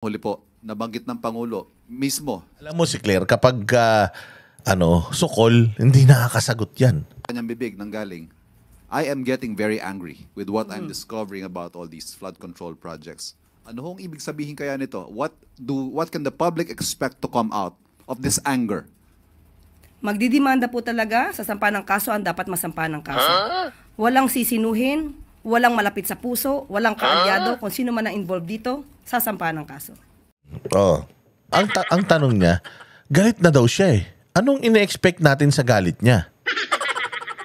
Huli po, nabanggit ng Pangulo mismo, Alam mo si Claire, kapag sukol, hindi nakakasagot yan. kanyang bibig nang galing, I am getting very angry with what I'm discovering about all these flood control projects. Ano hong ibig sabihin kaya nito? What can the public expect to come out of this anger? Magdidemanda po talaga sa sampa ng kaso ang dapat masampa ng kaso. Walang sisinuhin, walang malapit sa puso, walang kaalyado, kung sino man ang involved dito, sasampa ng kaso. Oh. Ang tanong niya, galit na daw siya eh. Anong ine-expect natin sa galit niya?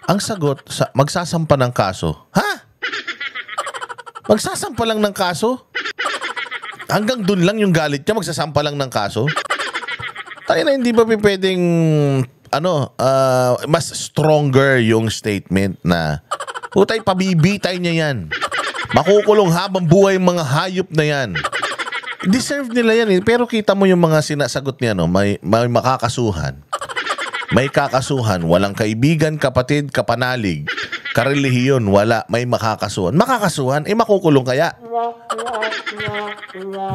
Ang sagot, magsasampa ng kaso. Ha? Magsasampa lang ng kaso? Hanggang dun lang yung galit niya, magsasampa lang ng kaso? Tayo na hindi ba pwedeng mas stronger yung statement na putay, pabibitay niya yan. Makukulong habang buhay yung mga hayop na yan. Deserve nila yan eh. Pero kita mo yung mga sinasagot niya, no? May makakasuhan. May kakasuhan. Walang kaibigan, kapatid, kapanalig. Karelihiyon, wala. May makakasuhan. Makakasuhan, makukulong kaya.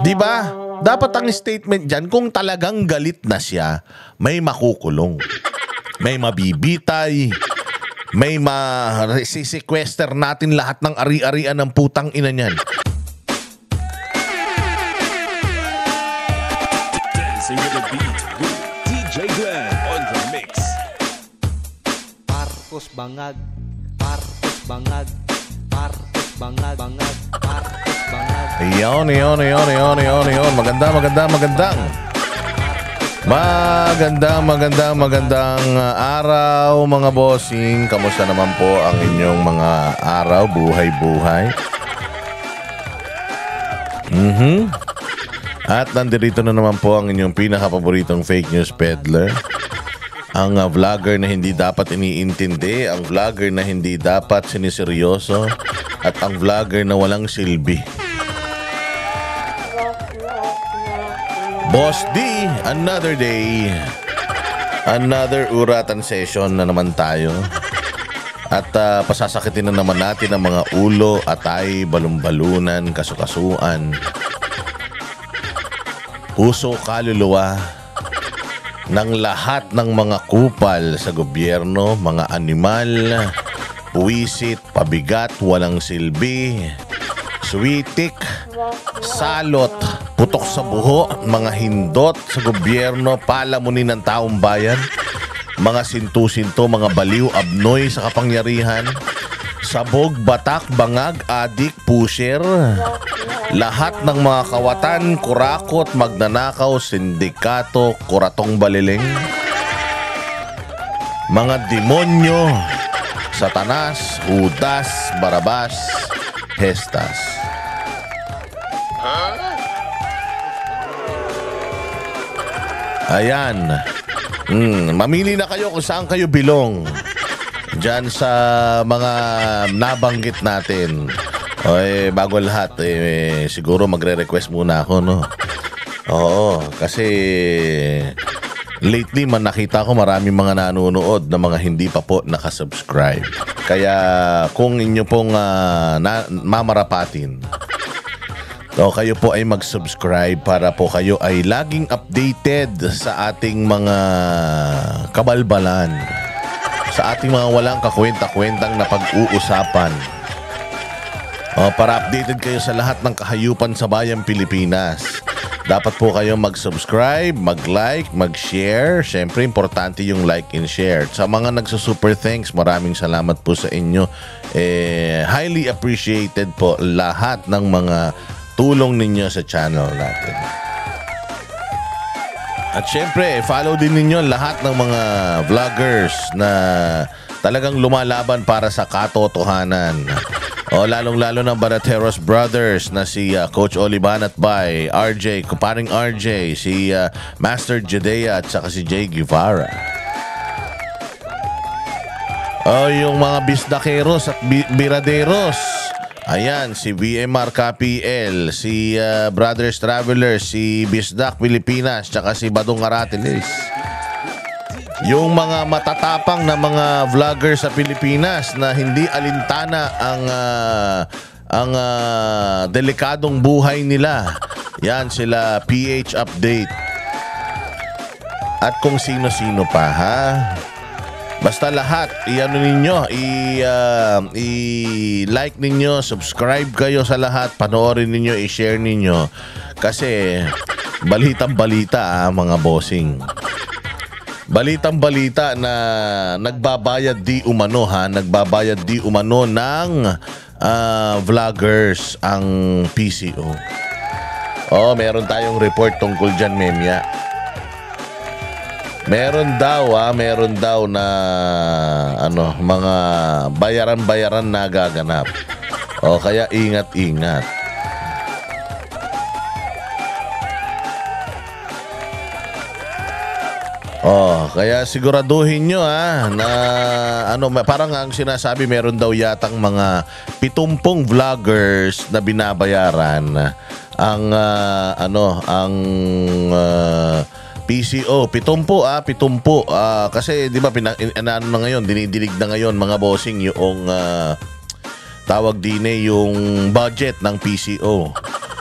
Diba? Dapat ang statement dyan, kung talagang galit na siya, may makukulong. May mabibitay. May ma-sequester natin lahat ng ari-arian ng putang ina niyan. Dancing with the beat with DJ Glenn on the mix. Marcos bangag, Marcos bangag, Marcos bangag, bangag, Marcos bangag. Iyon. Magandang araw mga bossing. Kamusta naman po ang inyong mga araw, buhay-buhay? At nandito na naman po ang inyong pinaka-paboritong fake news peddler. Ang vlogger na hindi dapat iniintindi, ang vlogger na hindi dapat siniseryoso, at ang vlogger na walang silbi. Boss D, another day, another uratan session na naman tayo. At pasasakitin na naman natin ang mga ulo, atay, balumbalunan, kasukasuan, puso, kaluluwa ng lahat ng mga kupal sa gobyerno, mga animal, puwisit, pabigat, walang silbi, switik, salot, putok sa buho, mga hindot sa gobyerno, palamunin ng taong bayan, mga sintu-sinto, mga baliw, abnoy sa kapangyarihan, sabog, batak, bangag, adik, pusher, lahat ng mga kawatan, kurakot, magnanakaw, sindikato, kuratong baliling, mga demonyo, Satanas, Judas, Barabas, Hestas. Ayan. Mamili na kayo kung saan kayo bilong diyan sa mga nabanggit natin. Bago lahat, siguro magre-request muna ako, no? Oo, kasi lately man nakita ko maraming mga nanonood na mga hindi pa po nakasubscribe. Kaya kung inyo pong mamarapatin, kayo po ay mag-subscribe para po kayo ay laging updated sa ating mga kabalbalan, sa ating mga walang kakwenta-kwentang na pag-uusapan. Para updated kayo sa lahat ng kahayupan sa bayang Pilipinas. Dapat po kayo mag-subscribe, mag-like, mag-share. Siyempre, importante yung like and share. Sa mga nagsusuper thanks, maraming salamat po sa inyo. Highly appreciated po lahat ng mga tulong ninyo sa channel natin. At syempre, follow din ninyo lahat ng mga vloggers na talagang lumalaban para sa katotohanan. Lalong-lalo ng Barateros Brothers na si Coach Olivan at Bay, RJ, kuparing RJ, si Master Jadea at saka si Jay Guevara. Yung mga bisdakeros at biraderos. Ayan, si VMR KPL, si Brothers Travelers, si Bisdak Pilipinas, tsaka si Badong Aratiles. Yung mga matatapang na mga vlogger sa Pilipinas na hindi alintana ang delikadong buhay nila. Yan sila PH Update. At kung sino-sino pa, ha? Basta lahat, i-ano ninyo, i-like ninyo, subscribe kayo sa lahat, panoorin ninyo, i-share ninyo. Kasi balitang-balita, mga bossing. Balitang-balita na nagbabayad di umano, ha? Nagbabayad di umano ng vloggers ang PCO. Oh, meron tayong report tungkol dyan, Memya. Meron daw na mga bayaran-bayaran na gaganap. O kaya ingat-ingat. Oh, kaya siguraduhin nyo na parang ang sinasabi meron daw yatang mga 70 vloggers na binabayaran ang PCO, 70 kasi 'di ba na ngayon, dinidilig na ngayon mga bossing yung tawag din yung budget ng PCO.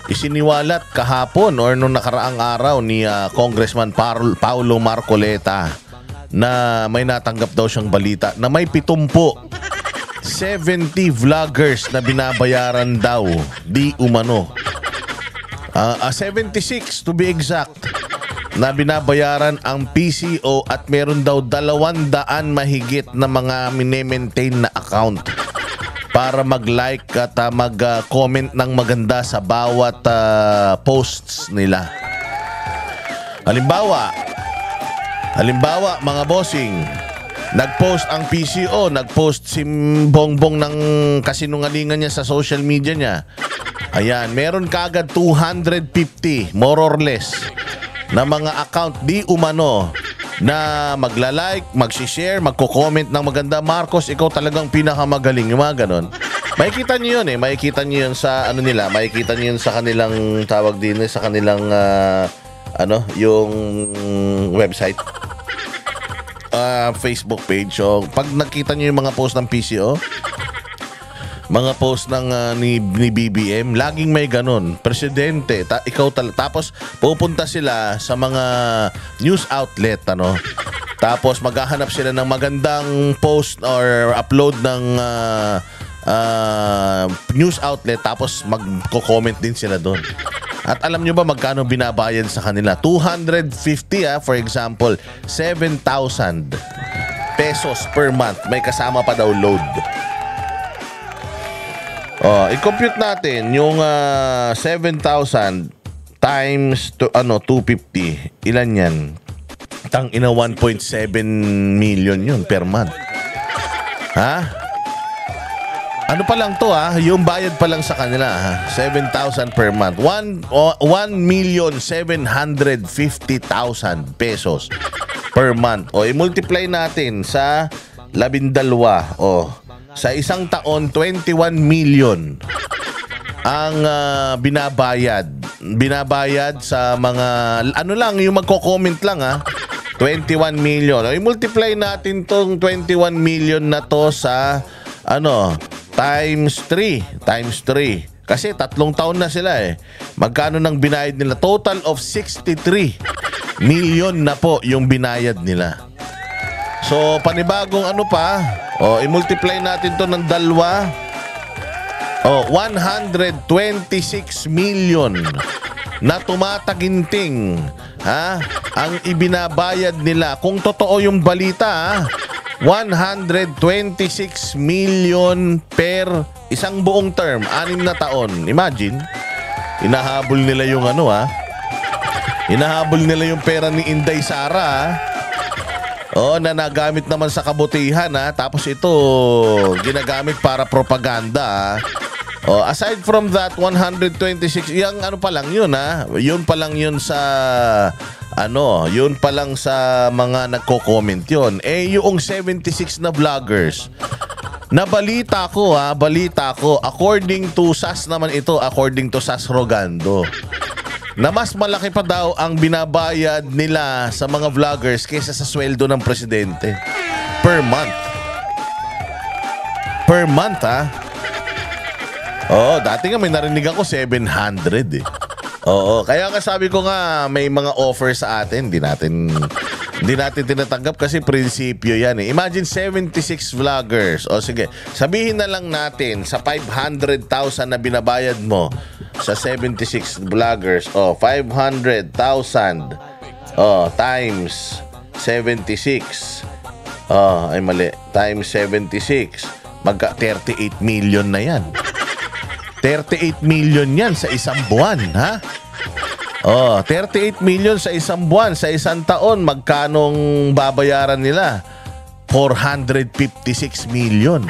Isiniwalat kahapon or nung nakaraang araw ni Congressman Paulo Marcoleta na may natanggap daw siyang balita na may 70 vloggers na binabayaran daw di umano. 76 to be exact na binabayaran ang PCO at meron daw 200 mahigit na mga mine-maintain na account para mag-like at mag-comment ng maganda sa bawat posts nila. Halimbawa mga bossing, nag-post ang PCO, nag-post si Bongbong ng kasinungalingan niya sa social media niya. Ayan, meron kaagad 250 more or less na mga account di umano na magla-like, mag-share, magko-comment ng maganda. Marcos, ikaw talagang pinakamagaling. Yung mga ganon. Makikita niyo yun Makikita niyo yun sa nila. Makikita niyo yun sa kanilang tawag din, sa kanilang yung website. Facebook page. So, pag nakita niyo yung mga post ng PCO, mga post ng ni BBM, laging may ganun. Presidente, tapos pupunta sila sa mga news outlet, Tapos maghahanap sila ng magandang post or upload ng news outlet, tapos magko-comment din sila doon. At alam nyo ba magkano binabayad sa kanila? 250 for example, 7,000 pesos per month. May kasama pa daw load. I-compute natin yung 7,000 times 250. Ilan yan? Tang-ina, 1.7 million yun per month. Ha? Ano pa lang to yung bayad pa lang sa kanila 7,000 per month. 1,750,000 pesos per month. I-multiply natin sa 12. Sa isang taon, 21 million ang binabayad sa mga yung magko-comment lang 21 million. I-multiply natin tong 21 million na to sa times 3. Kasi 3 taon na sila Magkano nang binayad nila? Total of 63 million na po yung binayad nila. So, panibagong i-multiply natin to ng 2. 126 million na tumataginting ang ibinabayad nila. Kung totoo yung balita 126 million per isang buong term, 6 na taon. Imagine, inahabol nila yung inahabol nila yung pera ni Inday Sara na nagamit naman sa kabutihan tapos ito ginagamit para propaganda aside from that 126 yung pa lang yun yun pa lang yun sa yun pa lang sa mga nagko-comment yun yung 76 na vloggers na balita ko according to SAS naman ito, according to SAS Rogando, na mas malaki pa daw ang binabayad nila sa mga vloggers kaysa sa sweldo ng presidente per month. Per month dati nga may narinig ako 700 Oo, kaya nga sabi ko nga may mga offer sa atin, hindi natin tinatanggap kasi prinsipyo yan eh. Imagine 76 vloggers. O sige, sabihin na lang natin sa 500,000 na binabayad mo sa 76 vloggers. O, 500,000 times 76. Ay mali. Times 76. Magka 38 million na yan. 38 million yan sa isang buwan, ha? 38 million sa isang buwan, sa isang taon, magkanong babayaran nila? 456 million.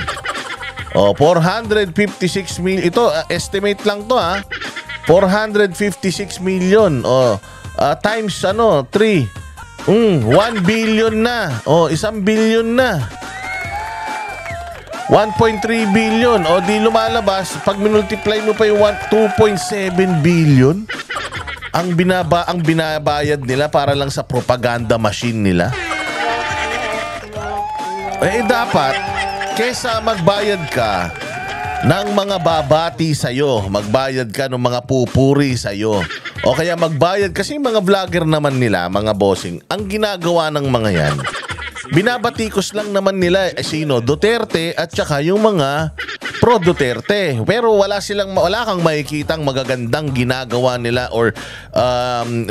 456 million. Ito, estimate lang to, ha? 456 million. Times 3. 1 billion na. 1 billion na. 1.3 billion. Di lumalabas, pag minultiply mo pa yung 2.7 billion, ang binabayad nila para lang sa propaganda machine nila. Dapat, kesa magbayad ka ng mga babati sa'yo, magbayad ka ng mga pupuri sa'yo, o kaya magbayad, kasi mga vlogger naman nila, mga bossing, ang ginagawa ng mga yan, binabatikos lang naman nila sino? Duterte at saka yung mga pro Duterte. Pero wala kang makikitang magagandang ginagawa nila or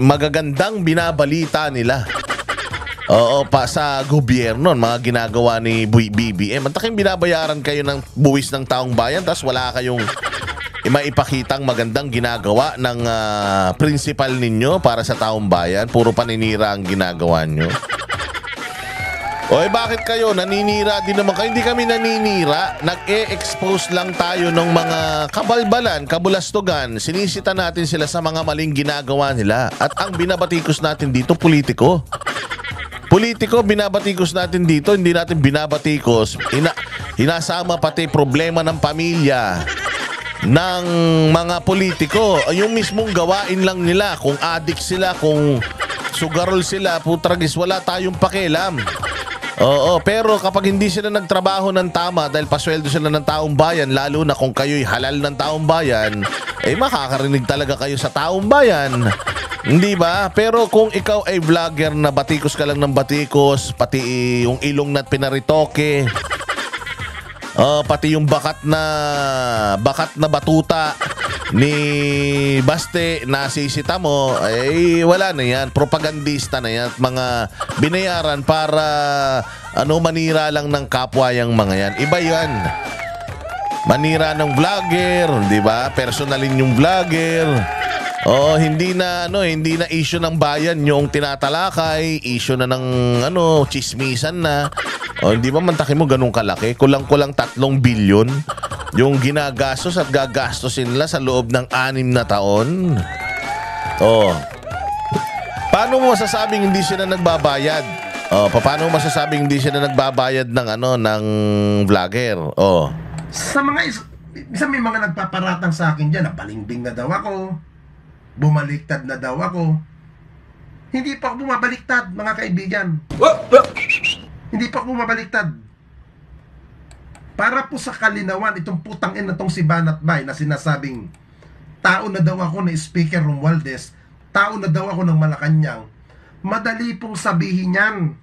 magagandang binabalita nila. Pa sa gobyerno, mga ginagawa ni BBM. Antaking binabayaran kayo ng buwis ng taong bayan, tapos wala kayong maipakitang magandang ginagawa ng principal ninyo para sa taong bayan. Puro paninira ang ginagawa nyo. Bakit kayo? Naninira din naman kayo. Hindi kami naninira. Nag-e-expose lang tayo ng mga kabalbalan, kabulastugan. Sinisita natin sila sa mga maling ginagawa nila. At ang binabatikos natin dito, politiko. Politiko, binabatikos natin dito. Hindi natin binabatikos. Hinasama pati problema ng pamilya ng mga politiko. Yung mismong gawain lang nila. Kung addict sila, kung sugarol sila, putragis, wala tayong pakialam. Pero kapag hindi sila nagtrabaho ng tama dahil pasweldo sila ng taong bayan, lalo na kung kayo'y halal ng taong bayan, makakarinig talaga kayo sa taong bayan. Hindi ba? Pero kung ikaw ay vlogger na batikos ka lang ng batikos, pati yung ilong na pinaritoke, pati yung bakat na batuta ni Baste na sisita mo, wala na yan. Propagandista na yan. Mga binayaran para manira lang ng kapwa yung mga yan. Iba yan. Manira ng vlogger, di ba? Personalin yung vlogger. Hindi na issue ng bayan yung tinatalakay, issue na ng chismisan na. Hindi ba mantakin mo ganun kalaki? Kulang-kulang 3 bilyon yung ginagastos at gagastosin nila sa loob ng 6 na taon. Paano mo masasabing hindi sila nagbabayad? Paano mo masasabing hindi sila nagbabayad ng vlogger? May mga nagpaparatang sa akin dyan na balimbing na daw ako, bumaliktad na daw ako. Hindi pa ako bumabaliktad, mga kaibigan. Hindi pa ako bumabaliktad. Para po sa kalinawan, itong putang ina tong si Banat Bay na sinasabing tao na daw ako na Speaker Romualdez, tao na daw ako ng Malacanang, madali pong sabihin yan.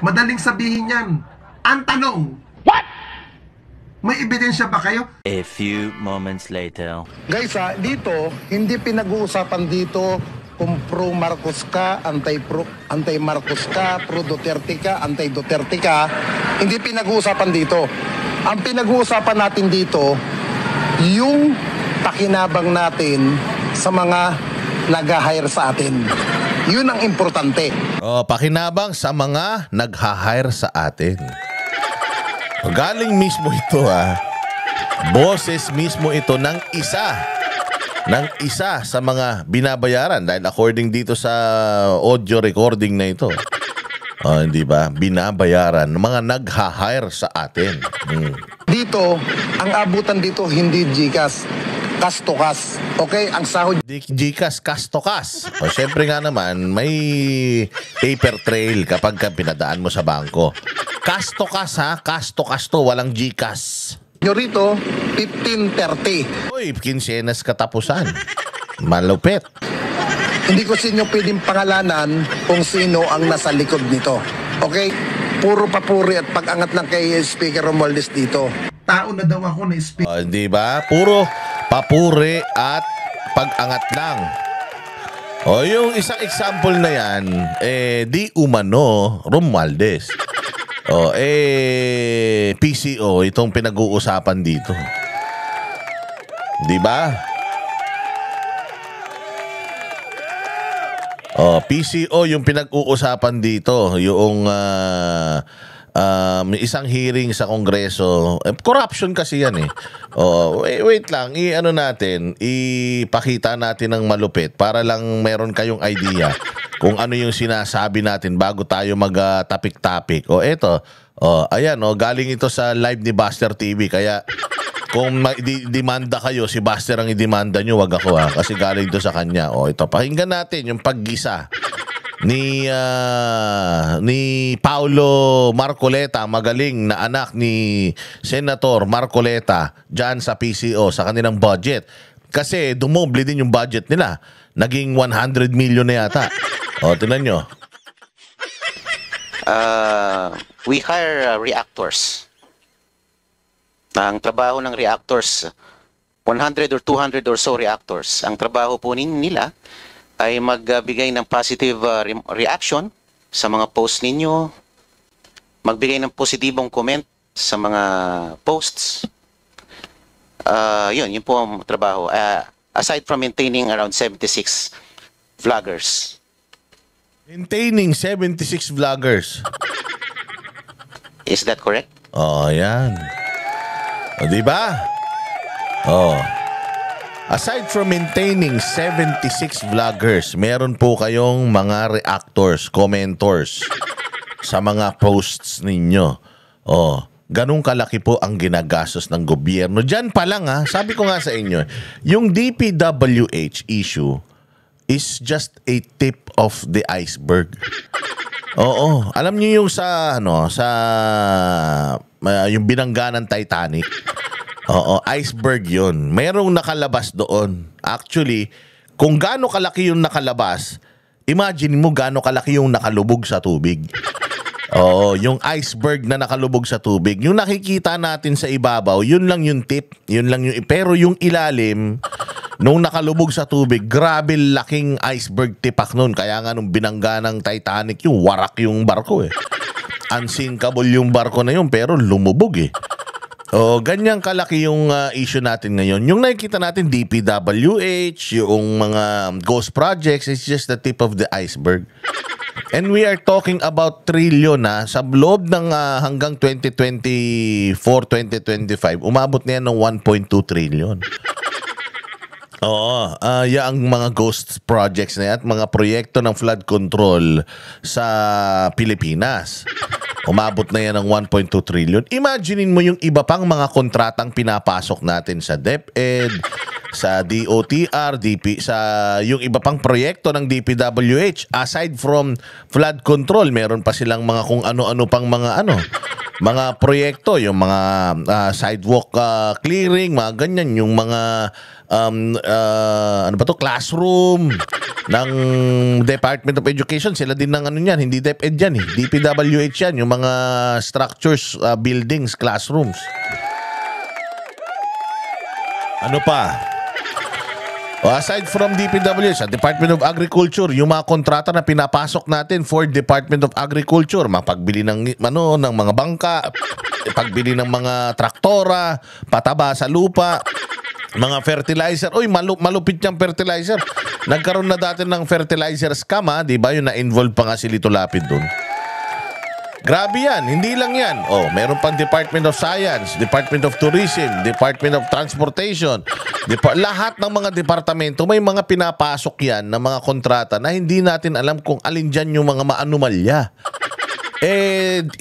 Madaling sabihin yan. Ang tanong, what? May ebidensya ba kayo? A few moments later. Guys, dito, hindi pinag-uusapan dito kung pro Marcos ka, anti Marcos ka, pro Duterte ka, anti Duterte ka. Hindi pinag-uusapan dito. Ang pinag-uusapan natin dito, yung pakinabang natin sa mga nag-hire sa atin. Yun ang importante. Pakinabang sa mga nag-hire sa atin. Galing mismo ito boses mismo ito ng isa sa mga binabayaran dahil according dito sa audio recording na ito. Hindi ba? Binabayaran ng mga nag-hire sa atin. Dito, ang abutan dito hindi GCash, cash to cash. Okay? Ang sahod GCash, cash to cash. Siyempre nga naman, may paper trail kapag pinadaan mo sa bangko. Cash to cash cash to cash to, walang GCash. nyo rito, 1530. Uy, kinsenas katapusan. Malupit. Hindi ko sa inyo pwedeng pangalanan kung sino ang nasa likod nito. Okay? Puro papuri at pag-angat lang kay Speaker Romualdez dito. Tao na daw ako na speak. Di ba? Puro papuri at pag-angat lang. Yung isang example na yan, di umano Romualdez. PCO, itong pinag-uusapan dito. Di ba? PCO yung pinag-uusapan dito, yung isang hearing sa Kongreso. Corruption kasi yan eh. Wait lang, ipakita natin ng malupit para lang meron kayong idea kung ano yung sinasabi natin bago tayo mag-topic-topic. Eto, ayan, galing ito sa live ni Buster TV, kaya kung demanda kayo, si Buster ang idemanda nyo, wag ako kasi galing ito sa kanya. Ito, pakinggan natin yung paggisa ni Paulo Marcoleta, magaling na anak ni Senator Marcoleta dyan sa PCO, sa kanilang budget. Kasi dumoble din yung budget nila. Naging 100 million na yata. Tingnan nyo. We hire reactors. Ang trabaho ng reactors, 100 or 200 or so reactors. Ang trabaho po nila ay magbigay ng positive reaction sa mga posts ninyo, magbigay ng positibong comment sa mga posts. Yun po ang trabaho. Aside from maintaining around 76 vloggers. Maintaining 76 vloggers. Is that correct? Yan. Diba? Aside from maintaining 76 vloggers, meron po kayong mga reactors, commentors sa mga posts ninyo. Ganun kalaki po ang ginagastos ng gobyerno. Diyan pa lang sabi ko nga sa inyo, yung DPWH issue is just a tip of the iceberg. Alam niyo yung yung binangga ng Titanic. Iceberg yun. Mayroong nakalabas doon. Actually, kung gaano kalaki yung nakalabas, imagine mo gaano kalaki yung nakalubog sa tubig. Yung iceberg na nakalubog sa tubig. Yung nakikita natin sa ibabaw, yun lang yung tip. Pero yung ilalim, nung nakalubog sa tubig, grabe laking iceberg tipak nun. Kaya nga nung binangga ng Titanic, yung warak yung barko eh. Unsinkable yung barko na yun, pero lumubog eh. Ganyang kalaki yung issue natin ngayon. Yung nakikita natin, DPWH, yung mga ghost projects, is just the tip of the iceberg. And we are talking about trillion sa loob ng hanggang 2024, 2025, umabot na yan ng 1.2 trillion. Ang mga ghost projects na yan at mga proyekto ng flood control sa Pilipinas. Umabot na yan ng 1.2 trillion. Imaginein mo yung iba pang mga kontratang pinapasok natin sa DepEd, sa DOTR, yung iba pang proyekto ng DPWH. Aside from flood control, meron pa silang mga kung ano-ano pang mga mga proyekto, yung mga sidewalk clearing, mga ganyan, yung mga classroom ng Department of Education. Sila din ng hindi DepEd yan DPWH yan, yung mga structures, buildings, classrooms. Ano pa? Aside from DPWH, sa Department of Agriculture, yung mga kontrata na pinapasok natin for Department of Agriculture, mapagbili ng mga bangka, pagbili ng mga traktora, pataba sa lupa, mga fertilizer. Malupit yung fertilizer. Nagkaroon na dati ng fertilizer scam, di ba? Yung na-involve pa nga si Lito Lapid dun. Grabe yan. Hindi lang yan. Meron pang Department of Science, Department of Tourism, Department of Transportation. Lahat ng mga departamento, may mga pinapasok yan na mga kontrata na hindi natin alam kung alin dyan yung mga maanumalya.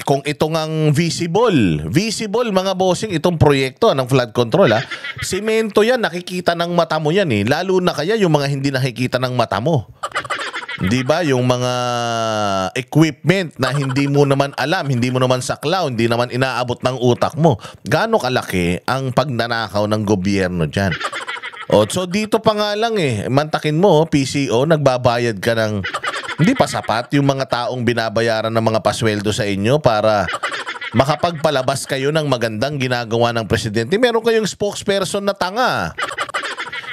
Kung ito ngang visible mga bossing, itong proyekto ng flood control semento yan, nakikita ng mata mo yan Lalo na kaya yung mga hindi nakikita ng mata mo. Di ba? Yung mga equipment na hindi mo naman alam, hindi mo naman saklaw, hindi naman inaabot ng utak mo. Gaano kalaki ang pagnanakaw ng gobyerno dyan? So dito pa nga lang mantakin mo, PCO, nagbabayad ka ng hindi pa sapat yung mga taong binabayaran ng mga pasweldo sa inyo para makapagpalabas kayo ng magandang ginagawa ng presidente. Meron kayong spokesperson na tanga.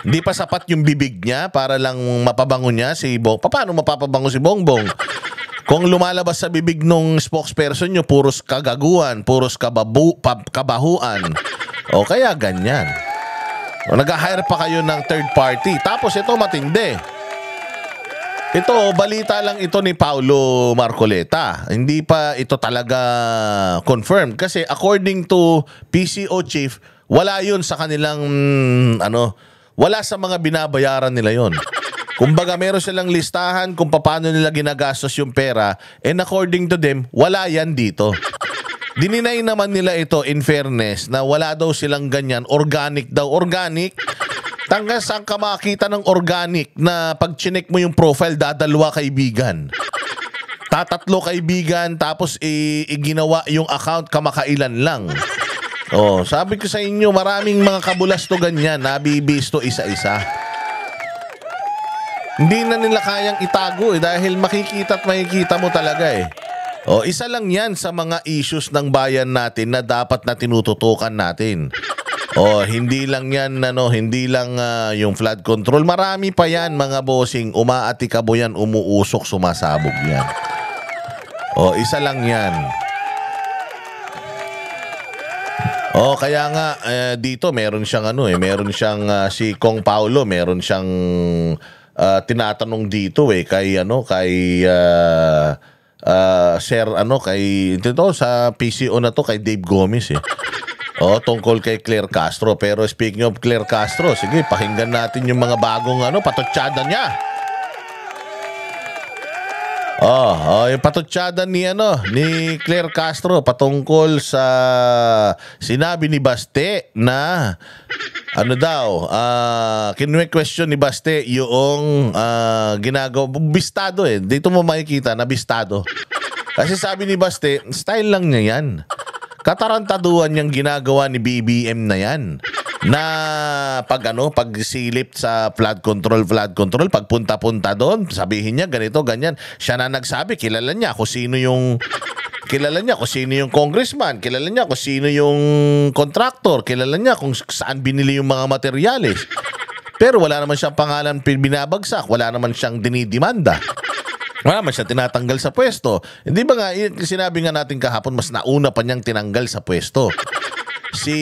Hindi pa sapat yung bibig niya para lang mapabango niya si Bong. Paano mapapabango si Bongbong? Kung lumalabas sa bibig nung spokesperson nyo, puros kagaguan, puros kabahuan. O kaya ganyan. O nag-hire pa kayo ng third party. Tapos ito matindi. Ito, balita lang ito ni Paulo Marcoleta. Hindi pa ito talaga confirmed. Kasi according to PCO chief, wala yun sa kanilang, wala sa mga binabayaran nila yon. Kumbaga meron silang listahan kung paano nila ginagastos yung pera, and according to them, wala yan dito. Dininay naman nila ito in fairness na wala daw silang ganyan. Organic daw. Organic? Tangga saan ka makakita ng organic na pag chinek mo yung profile, dadalwa kaibigan. Tatatlo kaibigan, tapos iginawa yung account kamakailan lang. Sabi ko sa inyo, maraming mga kabulastugan yan, nabibisto isa-isa. Hindi na nila kayang itago dahil makikita at makikita mo talaga isa lang yan sa mga issues ng bayan natin na dapat na tinututukan natin. Hindi lang yan, hindi lang yung flood control. Marami pa yan, mga bossing. Umaatikabo yan, umuusok, sumasabog yan. Isa lang yan. Kaya nga dito meron siyang meron siyang si Kong Paulo, meron siyang tinatanong dito kay Sir kay dito sa PCO na to kay Dave Gomez tungkol kay Claire Castro. Pero speaking of Claire Castro, sige, pakinggan natin yung mga bagong patutsada niya. Yung patutsada ni Claire Castro patungkol sa sinabi ni Baste na question ni Baste yung ginagawa bistado dito mo makikita na bistado. Kasi sabi ni Baste, style lang niya yan. Katarantaduhan niyang ginagawa ni BBM na yan. Na pag silip sa flood control, pag punta-punta doon, sabihin niya ganito, ganyan. Siya na nagsabi, kilala niya kung sino yung congressman, kilala niya kung sino yung contractor, kilala niya kung saan binili yung mga materyales. Pero wala naman siyang pangalan binabagsak, wala naman siyang dinidimanda. Wala naman siya tinatanggal sa pwesto. Hindi ba nga, sinabi nga natin kahapon, mas nauna pa niyang tinanggal sa pwesto. Si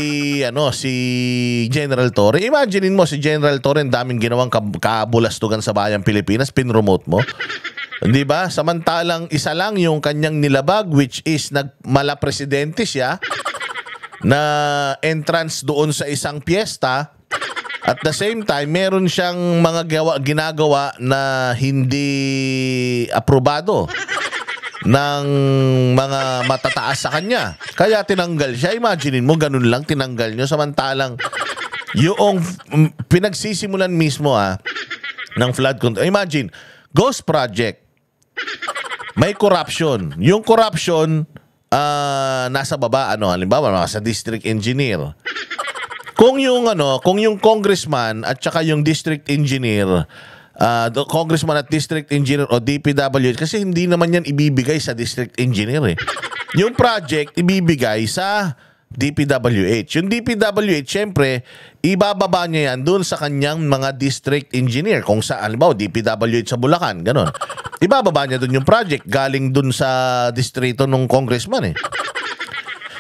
General Torre. Imaginein mo si General Torre, daming ginawang kabulastugan sa bayang Pilipinas, pinromote mo. Hindi ba? Samantalang isa lang yung kanyang nilabag, which is mala presidente siya na entrance doon sa isang piyesta. At the same time, meron siyang mga ginagawa na hindi aprobado ng mga matataas sa kanya. Kaya tinanggal siya. Imaginein mo, ganun lang tinanggal nyo. Samantalang yung pinagsisimulan mismo ng flood control. Imagine, Ghost Project. May corruption. Yung corruption nasa baba, halimbawa sa district engineer. Kung yung congressman at saka yung district engineer, congressman at district engineer o DPWH, kasi hindi naman yan ibibigay sa district engineer Yung project ibibigay sa DPWH. Yung DPWH, syempre, ibababa niya yan doon sa kanyang mga district engineer. Kung saan, halimbawa, DPWH sa Bulacan, gano'n. Ibababa niya doon yung project galing doon sa distrito ng congressman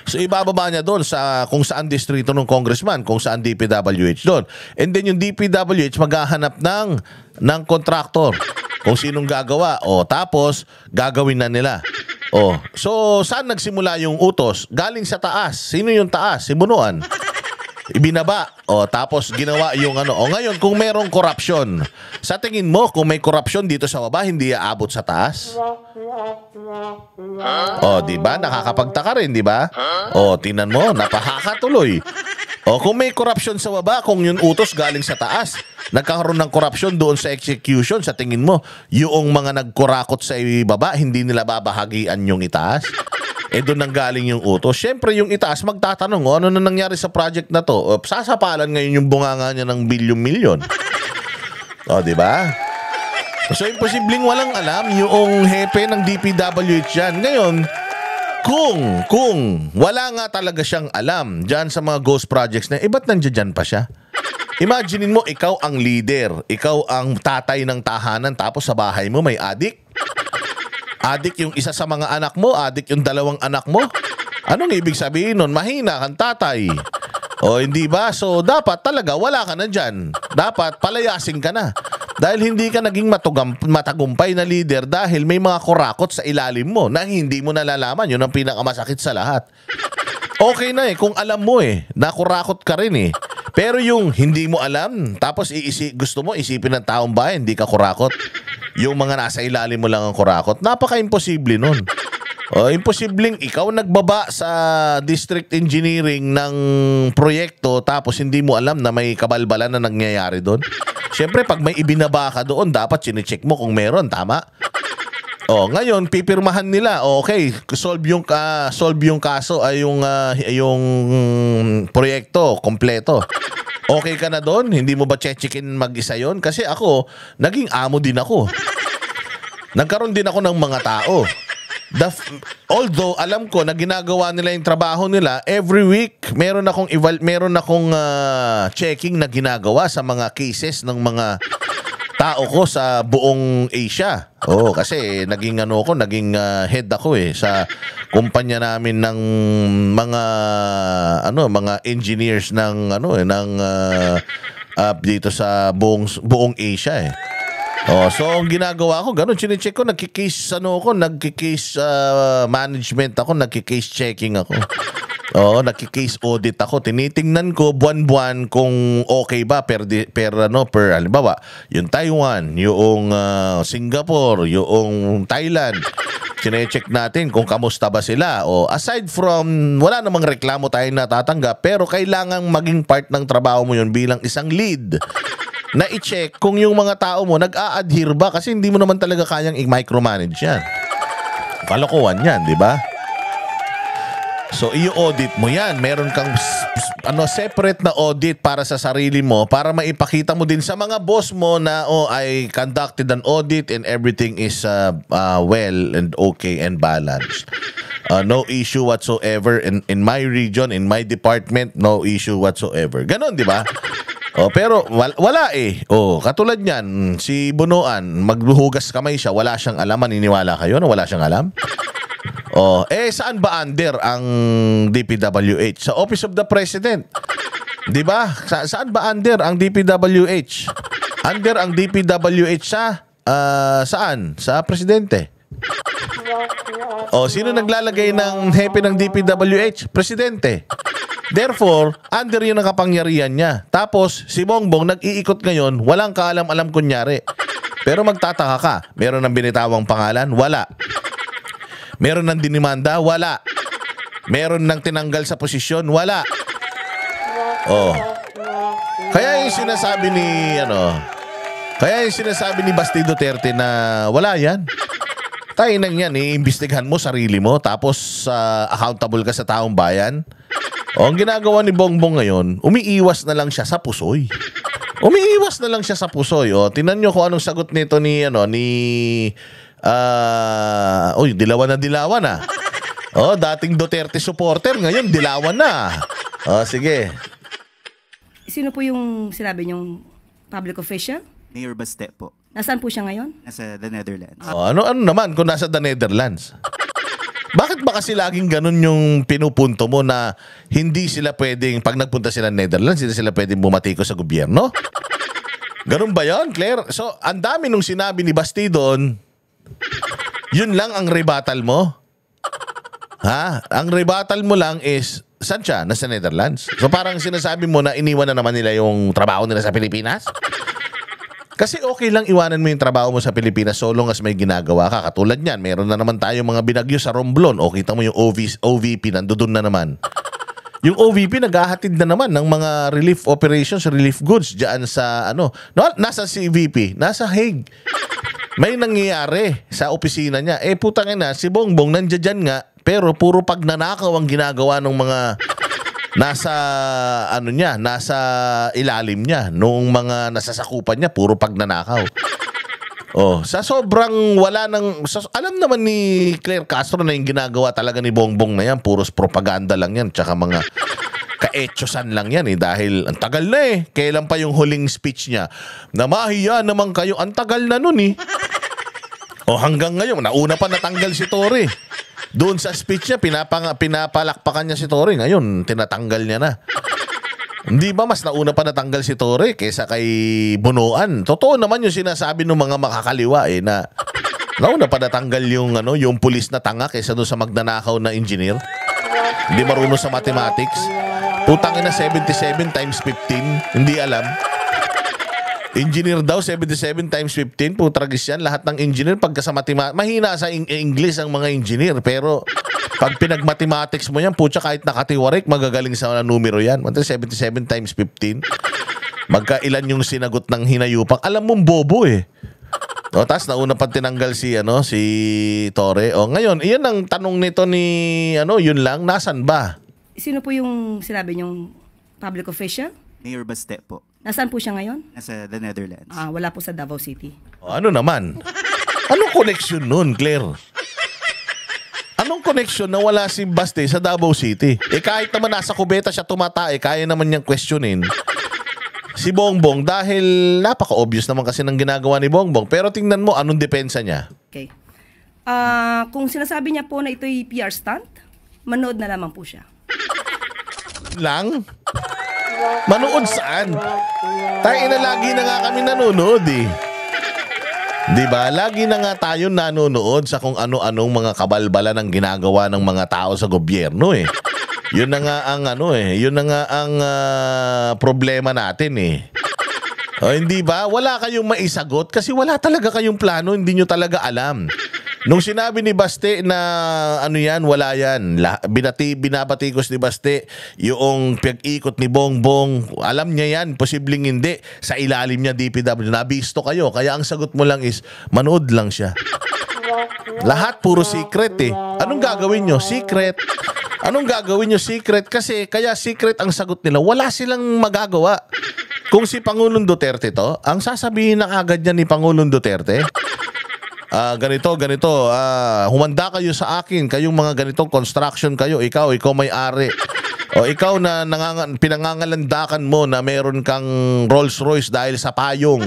So ibababa niya doon sa kung saan distrito ng congressman, kung saan DPWH doon. And then yung DPWH maghahanap ng contractor kung sinong gagawa. Tapos gagawin na nila. So saan nagsimula yung utos? Galing sa taas. Sino yung taas? Si Bunuan. Ibinaba. Tapos ginawa yung ngayon, kung merong corruption, sa tingin mo, kung may corruption dito sa baba, hindi aabot sa taas? Di ba? Nakakapagtaka rin, di ba? Tingnan mo, napahaka tuloy. O kung may corruption sa baba, kung yung utos galing sa taas, nagkakaroon ng corruption doon sa execution, sa tingin mo, yung mga nagkurakot sa baba, hindi nila babahagian yung itaas? Doon nang galing yung utos. Siyempre, yung itaas magtatanong, ano na nangyari sa project na to? Sasapalan ngayon yung bunganga niya ng bilyon-milyon. O, di ba? So, imposibleng walang alam yung hepe ng DPWH yan. Ngayon, kung wala nga talaga siyang alam dyan sa mga ghost projects na, ba't nandiyan pa siya? Imaginein mo, ikaw ang leader, ikaw ang tatay ng tahanan, tapos sa bahay mo may adik. Adik yung isa sa mga anak mo, adik yung dalawang anak mo. Anong ibig sabihin nun? Mahina kang tatay. O hindi ba? So dapat talaga wala ka na dyan. Dapat palayasin ka na. Dahil hindi ka naging matagumpay na leader dahil may mga kurakot sa ilalim mo na hindi mo nalalaman. Yun ang pinakamasakit sa lahat. Okay na kung alam mo na kurakot ka rin Pero yung hindi mo alam, tapos gusto mo isipin ng taong bayan, hindi ka kurakot. Yung mga nasa ilalim mo lang ang kurakot. Napaka-imposible nun. Imposibleng ikaw nagbaba sa district engineering ng proyekto tapos hindi mo alam na may kabalbalan na nangyayari doon. Siyempre, pag may ibinaba ka doon, dapat chinecheck mo kung meron, tama? Ngayon, pipirmahan nila. Okay, solve yung kaso ay yung proyekto, kompleto. Okay ka na doon? Hindi mo ba checkin mag-isa yon? Kasi ako, naging amo din ako. Nagkaroon din ako ng mga tao. Although alam ko na ginagawa nila yung trabaho nila, every week meron akong checking na ginagawa sa mga cases ng mga tao ko sa buong Asia. Kasi naging head ako sa kumpanya namin ng mga engineers dito sa buong Asia so ang ginagawa ko, ganun, chine-check ko, nagki-case management ako, nagki-case checking ako. Nagki-case audit ako. Tinitingnan ko buwan-buwan kung okay ba per halimbawa, yung Taiwan, yung Singapore, yung Thailand. Chine-check natin kung kamusta ba sila. Aside from, wala namang reklamo tayong natatanggap, pero kailangang maging part ng trabaho mo yun bilang isang lead na i-check kung yung mga tao mo nag-a-adhere ba kasi hindi mo naman talaga kayang i-micromanage yan. Kalokohan yan, di ba? So, i-audit mo yan. Meron kang separate na audit para sa sarili mo para maipakita mo din sa mga boss mo na I conducted an audit and everything is well and okay and balanced. No issue whatsoever in my region, in my department, no issue whatsoever. Ganon, di ba? Pero wala katulad niyan, si Bunuan, maghuhugas kamay siya, wala siyang alam, maniniwala kayo na wala siyang alam? Saan ba under ang DPWH? Sa Office of the President. 'Di ba? Saan ba under ang DPWH? Under ang DPWH sa saan? Sa presidente. Sino naglalagay ng hepe ng DPWH? Presidente. Therefore, under yun ang kapangyarihan niya. Tapos, si Bongbong nag-iikot ngayon, walang kaalam-alam kunyari. Pero magtataka ka, meron ng binitawang pangalan? Wala. Meron ng dinimanda? Wala. Meron ng tinanggal sa posisyon? Wala. Kaya yung sinasabi ni Basti Duterte na wala yan. Tayo nang yan, iimbestigahan mo sarili mo, tapos accountable ka sa taong bayan. Ang ginagawa ni Bongbong ngayon, umiiwas na lang siya sa pusoy. Tingnan nyo kung anong sagot nito dilawan na. Dating Duterte supporter, ngayon dilawan na. Sige. Sino po yung sinabi niyong public official? Mayor Baste po. Nasaan po siya ngayon? Nasa the Netherlands. Ano naman kung nasa the Netherlands? Bakit ba kasi laging ganun yung pinupunto mo na hindi sila pwedeng, pag nagpunta sila ng Netherlands, hindi sila pwedeng bumatiko sa gobyerno? Ganun ba yun, Claire? So, ang dami nung sinabi ni Basti doon, yun lang ang rebuttal mo? Ang rebuttal mo lang is, saan siya? Nasa Netherlands? So, parang sinasabi mo na iniwan na naman nila yung trabaho nila sa Pilipinas? Kasi okay lang iwanan mo yung trabaho mo sa Pilipinas so long as may ginagawa ka. Katulad niyan, meron na naman tayo mga binagyo sa Romblon. Kita mo yung OVP, nandoon na naman. Yung OVP naghahatid na naman ng mga relief operations, relief goods diyan sa ano. No, nasa si VP, nasa Hague. May nangyayari sa opisina niya. Putang ina, si Bongbong nandiyan nga, pero puro pagnanakaw ang ginagawa ng mga nasa ano niya, nasa ilalim niya, nung mga nasasakupan niya, puro pagnanakaw. Sa sobrang wala ng alam naman ni Claire Castro na yung ginagawa talaga ni Bongbong na yan, puros propaganda lang yan, tsaka mga kaetyosan lang yan dahil ang tagal na kailan pa yung huling speech niya na mahiya naman kayo, ang tagal na nun hanggang ngayon, nauna pa natanggal si Torre. Doon sa speech niya, pinapalakpakan niya si Torre. Ngayon, tinatanggal niya na. Hindi ba mas nauna pa natanggal si Torre kaysa kay Bunuan? Totoo naman yung sinasabi ng mga makakaliwa na nauna pa natanggal yung pulis na tanga kaysa doon sa magnanakaw na engineer. Hindi marunong sa mathematics. Putang ina, 77 times 15. Hindi alam. Engineer daw, 77 times 15. Putragis yan. Lahat ng engineer pagka sa mathematics. Mahina sa English ang mga engineer. Pero pag pinag-mathematics mo yan, putya kahit nakatiwarik, magagaling sa numero yan. 77 times 15. Magkailan yung sinagot ng hinayupak. Alam mong bobo tapos nauna pa tinanggal si Torre. Ngayon, iyan ang tanong nito ni yun lang, nasan ba? Sino po yung sinabi niyong public official? Mayor Baste po. Nasaan po siya ngayon? Nasa the Netherlands. Wala po sa Davao City. Ano naman? Anong connection nun, Claire? Anong connection na wala si Baste sa Davao City? Kahit naman nasa kubeta siya tumatae, kaya naman niyang questionin si Bongbong dahil napaka-obvious naman kasi ng ginagawa ni Bongbong. Pero tingnan mo, anong depensa niya? Okay. Kung sinasabi niya po na ito'y PR stunt, manood na lamang po siya. Lang? Manood saan? Tayo na lagi na nga kami nanonood Diba? Lagi na nga tayo nanonood sa kung ano-anong mga kabalbala ng ginagawa ng mga tao sa gobyerno Yun na nga ang yun na nga ang problema natin hindi ba? Wala kayong maisagot kasi wala talaga kayong plano, hindi nyo talaga alam. Nung sinabi ni Baste na wala yan. Binabatikos ni Baste yung pag-ikot ni Bongbong. Alam niya yan, posibleng hindi. Sa ilalim niya DPW. Nabisto kayo. Kaya ang sagot mo lang is, manood lang siya. Lahat puro secret Anong gagawin nyo? Secret. Anong gagawin nyo? Secret. Kasi kaya secret ang sagot nila. Wala silang magagawa. Kung si Pangulong Duterte to, ang sasabihin na agad niya ni Pangulong Duterte, ganito, humanda kayo sa akin, kayong mga ganitong construction kayo, ikaw may-ari. O ikaw na pinangangalandakan mo na meron kang Rolls Royce dahil sa payong.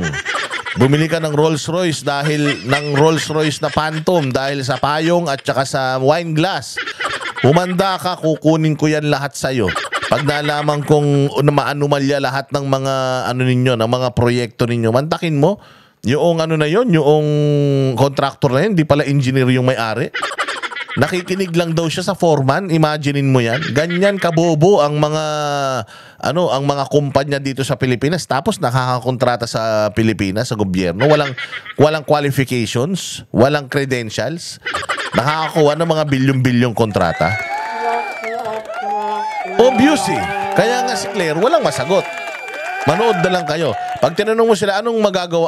Bumili ka ng Rolls Royce na Phantom dahil sa payong at saka sa wine glass. Humanda ka, kukunin ko yan lahat sa'yo. Pag nalaman kong maanumalya lahat ng mga ng mga proyekto ninyo, mantakin mo. Yung yung contractor na yun, di pala engineer yung may-ari. Nakikinig lang daw siya sa foreman, imaginein mo yan. Ganyan kabobo ang mga kumpanya dito sa Pilipinas. Tapos nakakakontrata sa Pilipinas, sa gobyerno. Walang qualifications, walang credentials. Nakakakuha ng mga bilyong-bilyong kontrata. Obvious Kaya nga si Claire, walang masagot. Manood na lang kayo. Pag tinanong mo sila, anong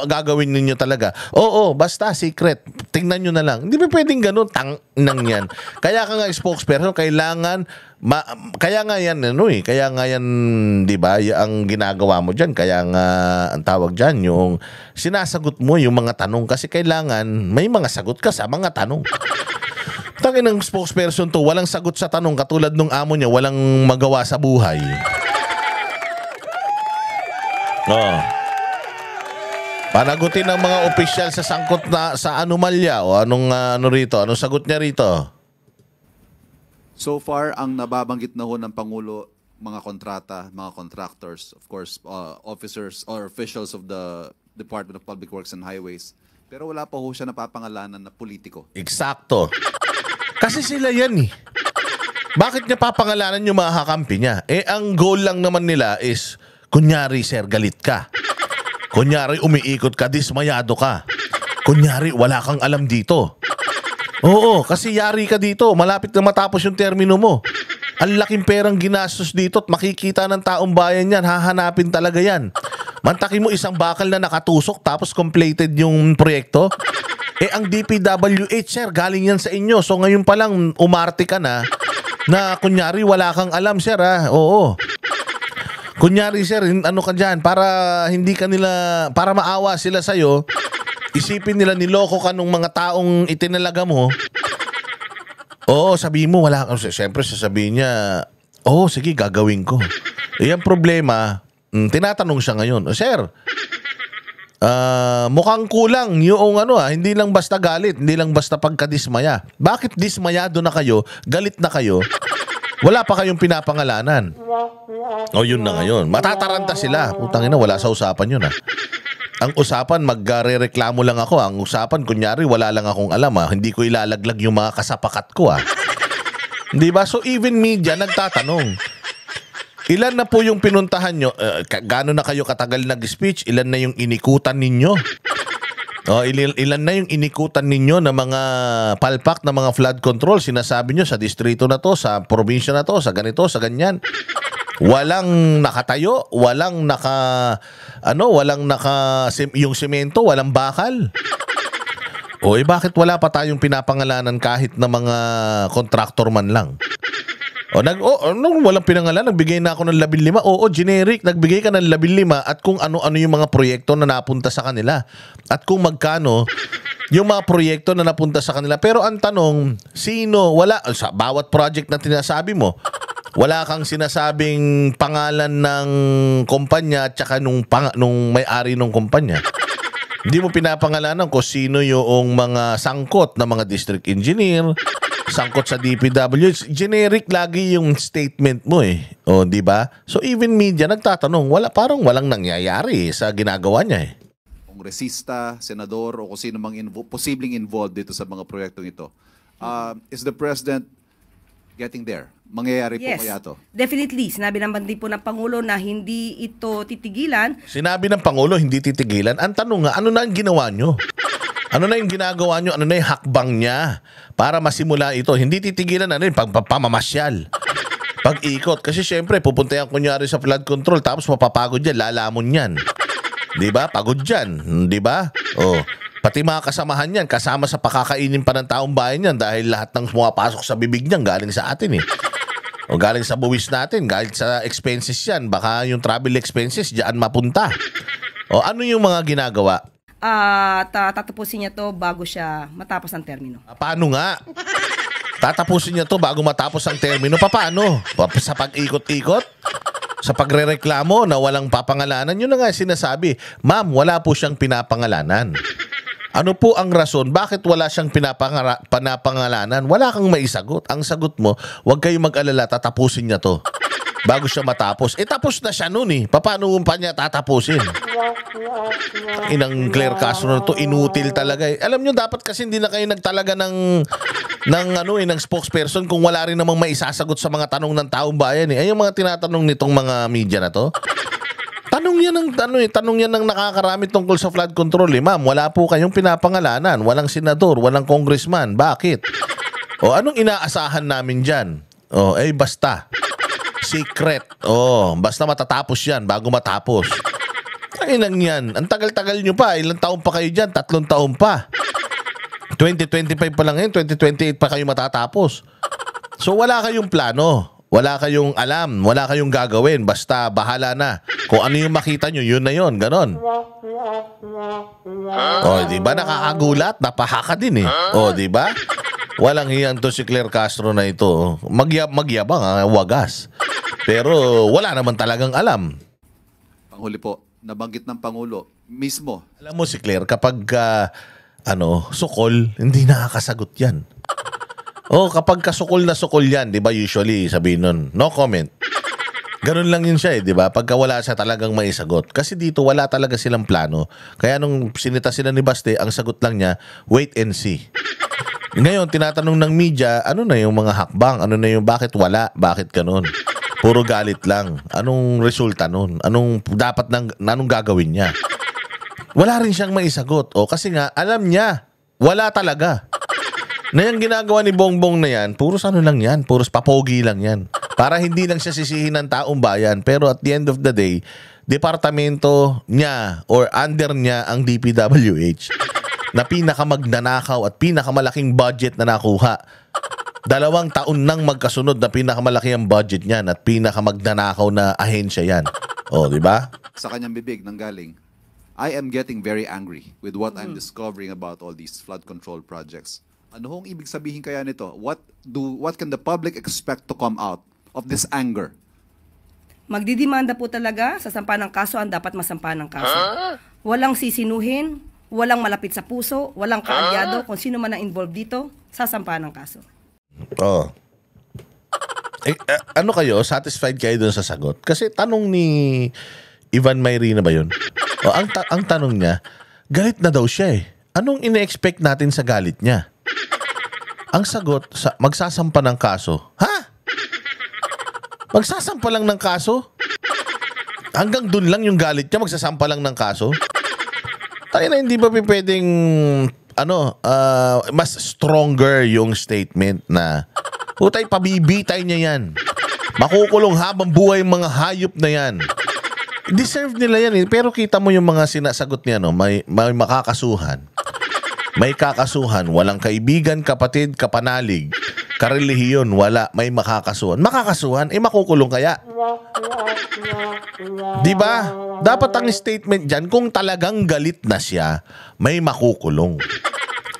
gagawin ninyo talaga? Oo, basta secret. Tingnan nyo na lang. Hindi ba pwedeng ganun? Tang-nang yan. Kaya ka nga spokesperson, kailangan, kaya nga yan, kaya nga yan, di ba, ang ginagawa mo dyan. Kaya nga, ang tawag dyan, yung sinasagot mo yung mga tanong kasi kailangan may mga sagot ka sa mga tanong. Tangin ng spokesperson to, walang sagot sa tanong katulad nung amo niya, walang magawa sa buhay. Panagutin ng mga opisyal sa sangkot na sa anomalya o anong anong sagot niya rito? So far, ang nababanggit na ho ng Pangulo, mga kontrata, mga contractors, of course, officers or officials of the Department of Public Works and Highways. Pero wala pa ho siya napapangalanan na politiko. Eksakto. Kasi sila yan Bakit niya papangalanan yung mga kakampi niya? Ang goal lang naman nila is, kunyari, sir, galit ka. Kunyari, umiikot ka, dismayado ka. Kunyari, wala kang alam dito. Oo, kasi yari ka dito. Malapit na matapos yung termino mo. Ang laking perang ginastos dito at makikita ng taong bayan yan. Hahanapin talaga yan. Mantaki mo isang bakal na nakatusok tapos completed yung proyekto. Ang DPWH, sir, galing yan sa inyo. So ngayon pa lang umarte ka na kunyari wala kang alam, sir, ha? Oo. Kunyari, sir, ano ka dyan, para hindi ka nila, para maawa sila sa'yo, isipin nila niloko ka nung mga taong itinalaga mo. Oo, sabihin mo, wala ka. Siyempre, sasabihin niya, sige, gagawin ko. Ang problema, tinatanong siya ngayon, sir, mukhang kulang yung hindi lang basta galit, hindi lang basta pagkadismaya. Bakit dismayado na kayo, galit na kayo, wala pa kayong pinapangalanan? Yun na ngayon. Matataranta sila. Putang ina, wala sa usapan yun, ha. Ang usapan, magre-reklamo lang ako. Ang usapan, kunyari, wala lang akong alam, ha. Hindi ko ilalaglag yung mga kasapakat ko, ha. Di ba? So even media nagtatanong, ilan na po yung pinuntahan nyo? Gaano na kayo katagal nag-speech? Ilan na yung inikutan ninyo? Ilan na yung inikutan ninyo na mga palpak na mga flood control? Sinasabi nyo sa distrito na to, sa probinsya na to, sa ganito, sa ganyan. Walang nakatayo, walang yung semento, walang bakal. Bakit wala pa tayong pinapangalanan kahit na mga contractor man lang? Walang pinangalan, nagbigay na ako ng 15. Generic, nagbigay ka ng 15 at kung ano-ano yung mga proyekto na napunta sa kanila. At kung magkano yung mga proyekto na napunta sa kanila. Pero ang tanong, sino? Wala, sa bawat project na tinasabi mo, wala kang sinasabing pangalan ng kumpanya at saka nung may-ari ng kumpanya. Hindi mo pinapangalanan kung sino yung mga sangkot na mga district engineer, sangkot sa DPWH. Generic lagi yung statement mo, di ba? So even media nagtatanong, parang walang nangyayari sa ginagawa niya, Kongresista, senador o kung sino mang posibleng involved dito sa mga proyektong ito. Is the President getting there? Mangyayari po kaya to? Definitely. Sinabi naman din po ng Pangulo na hindi ito titigilan. Sinabi ng Pangulo hindi titigilan. Ang tanong nga, ano na ang ginawa nyo? Ano na yung ginagawa nyo? Ano na yung hakbang niya para masimula ito? Hindi titigilan pamamasyal. Pag-ikot. Kasi syempre, pupunta yan kunyari sa flood control tapos mapapagod yan, lalamon yan. Diba? Pagod yan. Diba? Pati mga kasamahan yan, kasama sa pakakainin pa ng taong bayan yan dahil lahat ng pumapasok sa bibig niyan galing sa atin, galing sa buwis natin, galing sa expenses yan. Baka yung travel expenses diyan mapunta. Ano yung mga ginagawa? Tatapusin niya to bago siya matapos ang termino. Paano nga? Tatapusin niya to bago matapos ang termino? Paano? Sa pag-ikot-ikot? Sa pagrereklamo na walang papangalanan? Yun na nga sinasabi. Ma'am, wala po siyang pinapangalanan. Ano po ang rason? Bakit wala siyang pinapangalanan? Wala kang maisagot. Ang sagot mo, huwag kayong mag-alala, tatapusin niya to. Bago siya matapos. Tapos na siya nun Paano pa niya tatapusin? Inang Claire Castro na to, inutil talaga Alam nyo, dapat kasi hindi na kayo nagtalaga ng spokesperson kung wala rin namang maisasagot sa mga tanong ng taong bayan Ay yung mga tinatanong nitong mga media na to. Tanong yan ng nakakarami tungkol sa flood control Ma'am, wala po kayong pinapangalanan. Walang senador, walang congressman. Bakit? Anong inaasahan namin dyan? Basta. Secret. Basta matatapos yan bago matapos. Inang yan. Ang tagal-tagal nyo pa. Ilang taon pa kayo dyan? 3 taon pa. 2025 pa lang ngayon. 2028 pa kayo matatapos. So wala kayong plano. Wala kayong alam, wala kayong gagawin, basta bahala na. Kung ano yung makita nyo, yun na yun, ganon. Di ba nakakagulat? Napahaka din di ba? Walang hiyang to si Claire Castro na ito. Magyabang, wagas. Pero wala naman talagang alam. Panghuli po, nabanggit ng Pangulo mismo. Alam mo si Claire, kapag sukol, hindi nakakasagot yan. Kapag kasukol na sukol yan, di ba usually sabihin nun, no comment. Ganun lang yun siya di ba? Pagka wala siya talagang maisagot. Kasi dito wala talaga silang plano. Kaya nung sinita sila ni Baste, ang sagot lang niya, wait and see. Ngayon, tinatanong ng media, ano na yung mga hakbang? Ano na yung bakit wala? Bakit ganun? Puro galit lang. Anong resulta nun? Anong gagawin niya? Wala rin siyang maisagot. Kasi nga, alam niya, wala talaga. Na yung ginagawa ni Bongbong na yan, puros lang yan, puros papogi lang yan. Para hindi lang siya sisihin ng taong bayan. Pero at the end of the day, departamento niya or under niya ang DPWH na pinakamagnanakaw at pinakamalaking budget na nakuha. 2 taon nang magkasunod na pinakamalaki ang budget niyan at pinakamagnanakaw na ahensya yan. O, di ba? Sa kanyang bibig nanggaling, I am getting very angry with what I'm discovering about all these flood control projects. Ano hong ibig sabihin kaya nito? What can the public expect to come out of this anger? Magdidemanda po talaga, sasampa ng kaso ang dapat masampa ng kaso. Walang sisinuhin, walang malapit sa puso, walang kaalyado, kung sino man ang involved dito, sasampa ng kaso. Oh. Ano kayo? Satisfied kayo dun sa sagot? Kasi tanong ni Ivan Mayrina ba yun? O, ang tanong niya, galit na daw siya eh. Anong ine-expect natin sa galit niya? Ang sagot, magsasampa ng kaso. Ha? Magsasampa lang ng kaso? Hanggang dun lang yung galit niya, magsasampa lang ng kaso? Tayo na hindi ba pwedeng mas stronger yung statement na utay pabibitay niya yan. Makukulong habang buhay yung mga hayop na yan. Deserve nila yan eh. Pero kita mo yung mga sinasagot niya, no? May makakasuhan. May kakasuhan. Walang kaibigan, kapatid, kapanalig. Karelihiyon, wala. May makakasuhan. Makakasuhan, makukulong kaya. Diba? Dapat ang statement dyan, kung talagang galit na siya, may makukulong.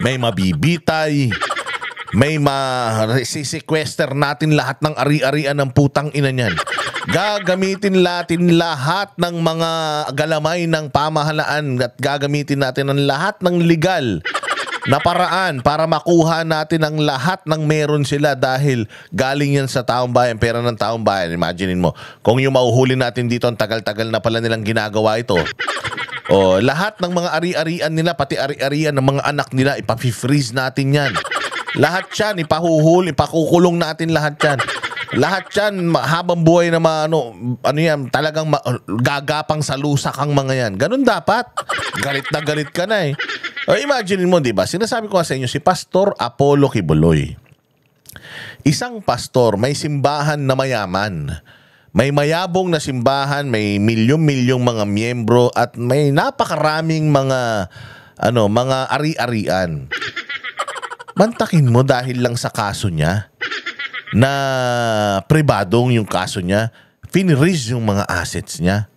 May mabibitay. May ma-sequester natin lahat ng ari-arian ng putang ina niyan. Gagamitin natin lahat ng mga galamay ng pamahalaan at gagamitin natin ang lahat ng legal na paraan para makuha natin ang lahat ng meron sila dahil galing yan sa taong bayan, pera ng taong bayan. Imaginein mo, kung yung mauhuli natin dito, ang tagal-tagal na pala nilang ginagawa ito. O, lahat ng mga ari-arian nila, pati ari-arian ng mga anak nila, ipa-freeze natin yan. Lahat yan, ipakukulong natin lahat yan. Lahat yan, habang buhay na talagang gagapang sa lusak ang mga yan. Ganun dapat. Galit na galit ka na eh. Imagine mo, di ba? Sinasabi ko sa inyo, si Pastor Apollo Kibuloy. Isang pastor, may simbahan na mayaman. May mayabong na simbahan, may milyong-milyong mga miyembro at may napakaraming mga ari-arian. Mantakin mo dahil lang sa kaso niya na pribadong yung kaso niya, finiriz yung mga assets niya.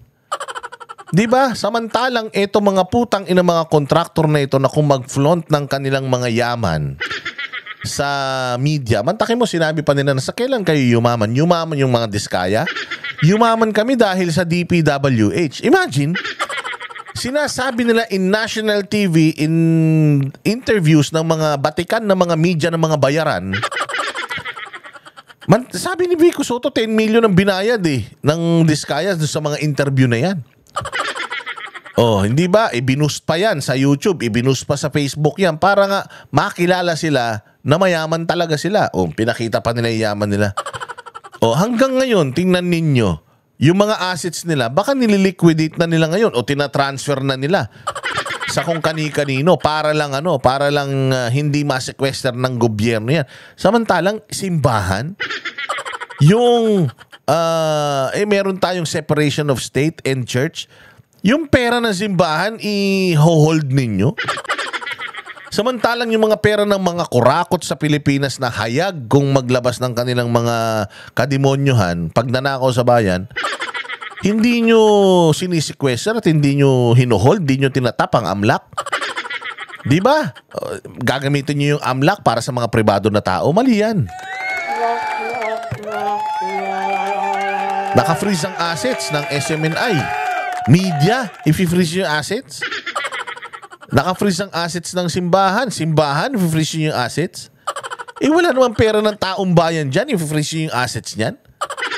Diba? Samantalang ito mga putang ina mga kontraktor na ito na kung mag-flaunt ng kanilang mga yaman sa media. Mantakin mo, sinabi pa nila na sa kailan kayo yumaman? Yumaman yung mga diskaya? Yumaman kami dahil sa DPWH. Imagine, sinasabi nila in national TV, in interviews ng mga batikan ng mga media ng mga bayaran. Sabi ni Vico Soto, 10 million ang binayad ng diskaya sa mga interview na yan. Oh, hindi ba? Ibinoost pa yan sa YouTube, ibinoost pa sa Facebook yan para nga makilala sila na mayaman talaga sila. Oh, pinakita pa nila yung yaman nila. Oh, hanggang ngayon, tingnan ninyo, yung mga assets nila, baka nililiquidate na nila ngayon o tinatransfer na nila sa kung kani-kanino para lang hindi ma-sequester ng gobyerno yan. Samantalang simbahan, yung meron tayong separation of state and church. Yung pera ng simbahan, i-hold ninyo. Samantalang yung mga pera ng mga kurakot sa Pilipinas na hayag kung maglabas ng kanilang mga kademonyohan, pag nanakaw sa bayan, hindi nyo sinisikwester at hindi nyo hinuhold, hindi nyo tinatap ang AMLAC. Diba? Gagamitin nyo yung AMLAC para sa mga pribado na tao. Mali yan. Naka-freeze ang assets ng SMNI. Media, i-freeze yung assets. Naka-freeze ang assets ng simbahan. Simbahan, i-freeze yung assets. Wala namang pera ng taong bayan dyan, i-freeze yung assets niyan.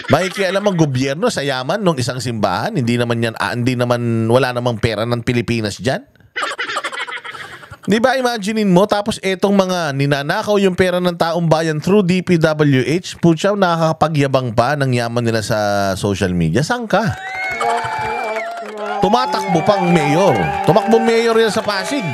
Makikialam ang gobyerno sa yaman ng isang simbahan. Wala namang pera ng Pilipinas dyan. Di ba, imaginein mo, tapos etong mga ninanakaw yung pera ng taong bayan through DPWH, putya, nakakapagyabang pa ng yaman nila sa social media. Saan ka? Tumatakbo pang mayor. Tumakbo mayor yan sa Pasig.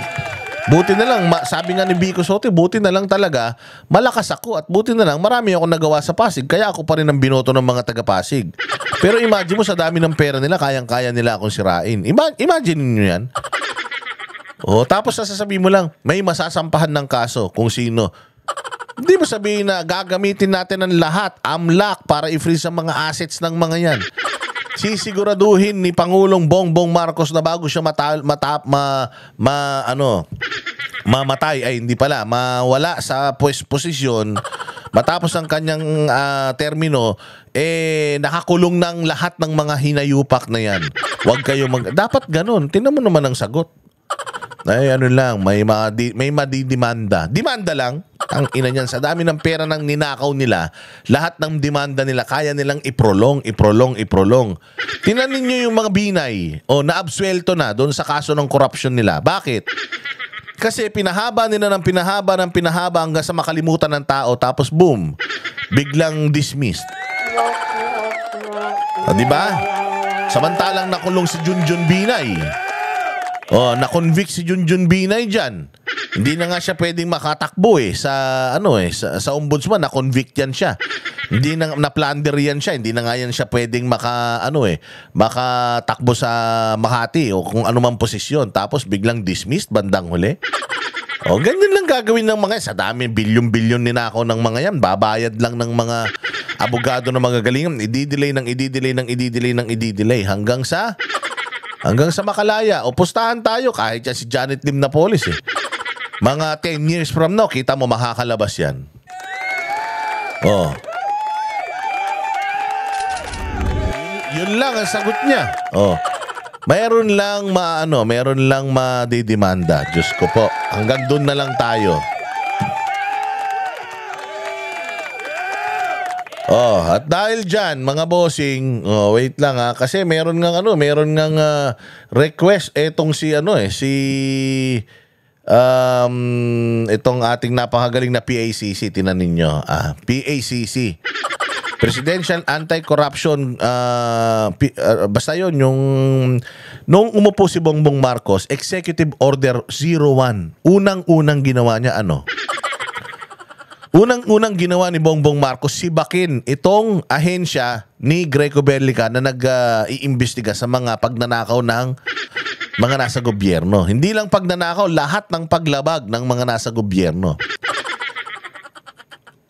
Buti na lang, sabi nga ni Vico Soto, buti na lang talaga, malakas ako at buti na lang, marami akong nagawa sa Pasig, kaya ako pa rin ang binoto ng mga taga-Pasig. Pero imagine mo, sa dami ng pera nila, kayang-kaya nila akong sirain. Imagine niyo yan. Tapos sasabihin mo lang, may masasampahan ng kaso kung sino. Hindi mo sabihin na gagamitin natin ang lahat, amlak, para i-freeze ang mga assets ng mga yan. Sisiguraduhin ni Pangulong Bongbong Marcos na bago siya mamatay, ay hindi pala, mawala sa posisyon, matapos ang kanyang termino, nakakulong ng lahat ng mga hinayupak na yan. Huwag kayo dapat ganun. Tingnan mo naman ang sagot. Ay, ano lang, may madidimanda. Demanda lang. Ang ina niyan, sa dami ng pera ng ninakaw nila, lahat ng demanda nila, kaya nilang iprolong. Tingnan ninyo yung mga binay, naabsuelto na doon sa kaso ng corruption nila. Bakit? Kasi pinahaba nila ng pinahaba hanggang sa makalimutan ng tao, tapos boom, biglang dismissed. Diba? Samantalang nakulong si Junjun Binay. Na-convict si Junjun Binay dyan. Hindi na nga siya pwedeng makatakbo sa ombudsman, na-convict yan siya. Hindi na plunder yan siya. Hindi na nga yan siya pwedeng makatakbo sa Makati o kung anumang posisyon. Tapos biglang dismissed bandang huli. Ganyan lang gagawin ng mga sa dami, bilyon-bilyon ninakaw ng mga yan. Babayad lang ng mga abogado ng mga galingan. I-delay hanggang sa makalaya. Pustahan tayo kahit yan si Janet Lim Napoles Mga 10 years from now, kita mo makakalabas yan. Yun lang ang sagot niya. Mayroon lang madidimanda. Diyos ko po. Hanggang doon na lang tayo. At dahil dyan, mga bossing, wait lang kasi meron ngang request etong itong ating napakagaling na PACC, tinan ninyo. PACC. Presidential Anti-Corruption, basta yun, nung umupo si Bongbong Marcos, Executive Order 01, unang-unang ginawa niya Unang-unang ginawa ni Bongbong Marcos, sibakin itong ahensya ni Greco Bellica na nag-iimbestiga sa mga pagnanakaw ng mga nasa gobyerno. Hindi lang pagnanakaw, lahat ng paglabag ng mga nasa gobyerno.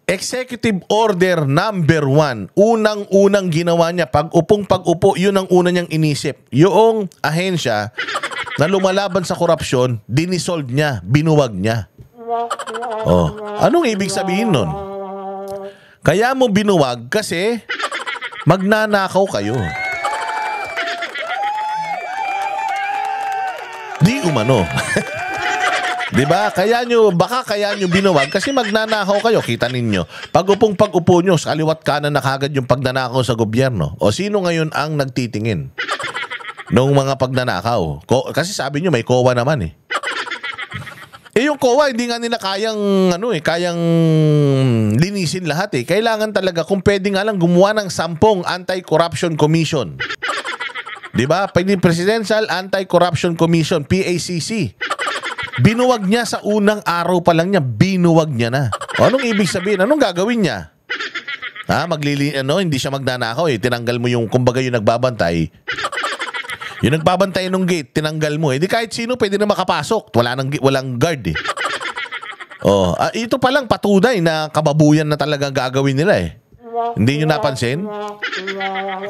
Executive Order number 1, unang-unang ginawa niya, pag-upo, yun ang una niyang inisip. Yung ahensya na lumalaban sa korupsyon, dinisolve niya, binuwag niya. Anong ibig sabihin nun? Kaya mo binuwag kasi magnanakaw kayo. Di umano. Diba? Baka kaya nyo binuwag kasi magnanakaw kayo. Kita ninyo. Pag-upo nyo, sa kaliwat kanan na kagad yung pagnanakaw sa gobyerno. Sino ngayon ang nagtitingin nung mga pagnanakaw? Kasi sabi nyo may COA naman yung COA, hindi nga nila kayang linisin lahat Kailangan talaga, kung pwede nga lang, gumawa ng 10 Anti-Corruption Commission. Diba? Presidential Anti-Corruption Commission, PACC. Binuwag niya sa unang araw pa lang niya, binuwag niya na. Anong ibig sabihin? Anong gagawin niya? Hindi siya magnanakaw Tinanggal mo yung, kumbaga yung nagbabantay. Yung nagbabantay ng gate, tinanggal mo. Di kahit sino pwede na makapasok. Walang guard ito palang patunay na kababuyan na talagang gagawin nila Hindi nyo napansin?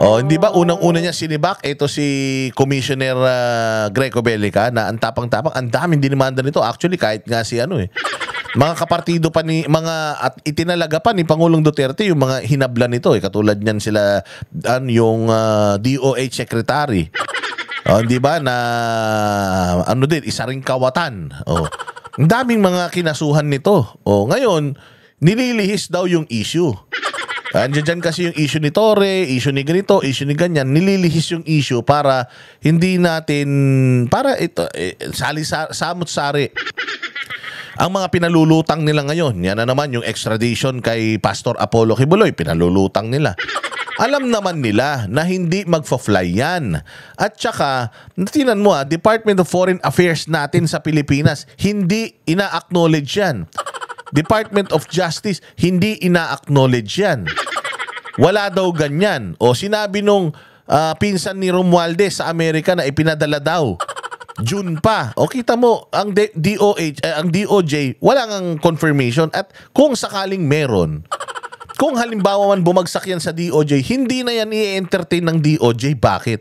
Hindi ba unang-una niya sinibak? Ito si Commissioner Greco Bellica na ang tapang-tapang. Ang daming dinimanda nito. Actually, kahit nga si mga kapartido pa at itinalaga pa ni Pangulong Duterte yung mga hinablan nito katulad niyan sila yung DOH Secretary. Di ba na isa ring kawatan. Ang daming mga kinasuhan nito. Ngayon, nililihis daw yung issue. Andiyan kasi yung issue ni Torre, issue ni ganito, issue ni ganyan. Nililihis yung issue para hindi natin, samot-sari. Ang mga pinalulutang nila ngayon, yan na naman yung extradition kay Pastor Apollo Kibuloy, pinalulutang nila. Alam naman nila na hindi magfa-fly yan. At saka, tingnan mo Department of Foreign Affairs natin sa Pilipinas, hindi ina-acknowledge yan. Department of Justice, hindi ina-acknowledge yan. Wala daw ganyan. O sinabi nung pinsan ni Romualdez sa Amerika na ipinadala daw. June pa. O kita mo, ang DOJ, wala ngang confirmation. At kung sakaling meron, kung halimbawa man bumagsak yan sa DOJ, hindi na yan i-entertain ng DOJ. Bakit?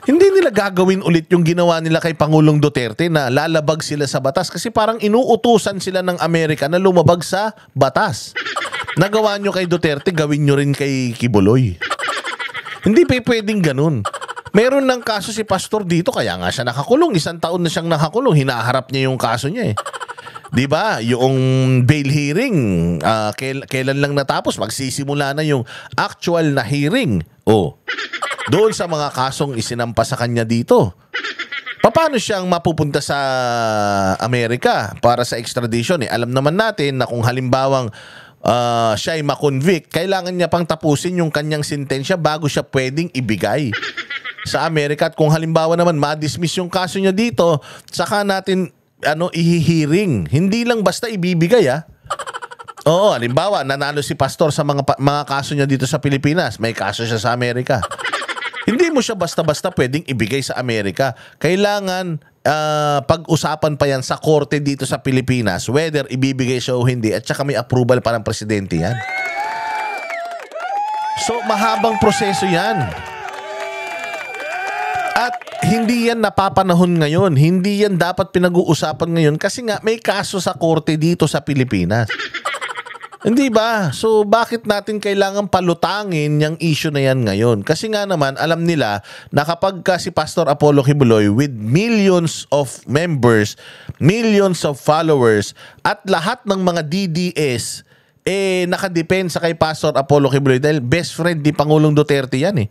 Hindi nila gagawin ulit yung ginawa nila kay Pangulong Duterte na lalabag sila sa batas kasi parang inuutusan sila ng Amerika na lumabag sa batas. Nagawa nyo kay Duterte, gawin nyo rin kay Kibuloy. Hindi pwedeng ganun. Meron ng kaso si Pastor dito, kaya nga siya nakakulong. 1 taon na siyang nakakulong. Hinaharap niya yung kaso niya eh. 'Di ba? Yung bail hearing, kailan lang natapos? Magsisimula na yung actual na hearing. Doon sa mga kasong isinampa sa kanya dito. Paano siyang mapupunta sa Amerika para sa extradition? Alam naman natin na kung halimbawang siya ay makonvict, kailangan niya pang tapusin yung kanyang sentensya bago siya pwedeng ibigay sa Amerika. At kung halimbawa naman ma-dismiss yung kaso niya dito, saka natin ihihiring. Hindi lang basta ibibigay Oo, halimbawa nanalo si Pastor sa mga kaso niya dito sa Pilipinas, may kaso siya sa Amerika. Hindi mo siya basta-basta pwedeng ibigay sa Amerika. Kailangan pag-usapan pa yan sa korte dito sa Pilipinas whether ibibigay siya o hindi, at saka may approval pa ng presidente yan. So mahabang proseso yan. At hindi yan napapanahon ngayon. Hindi yan dapat pinag-uusapan ngayon kasi nga may kaso sa korte dito sa Pilipinas. Hindi ba? So bakit natin kailangan palutangin yung issue na yan ngayon? Kasi nga naman alam nila na kapag si Pastor Apollo Kibuloy with millions of members, millions of followers, at lahat ng mga DDS nakadepensa kay Pastor Apollo Kibuloy dahil best friend ni Pangulong Duterte yan eh.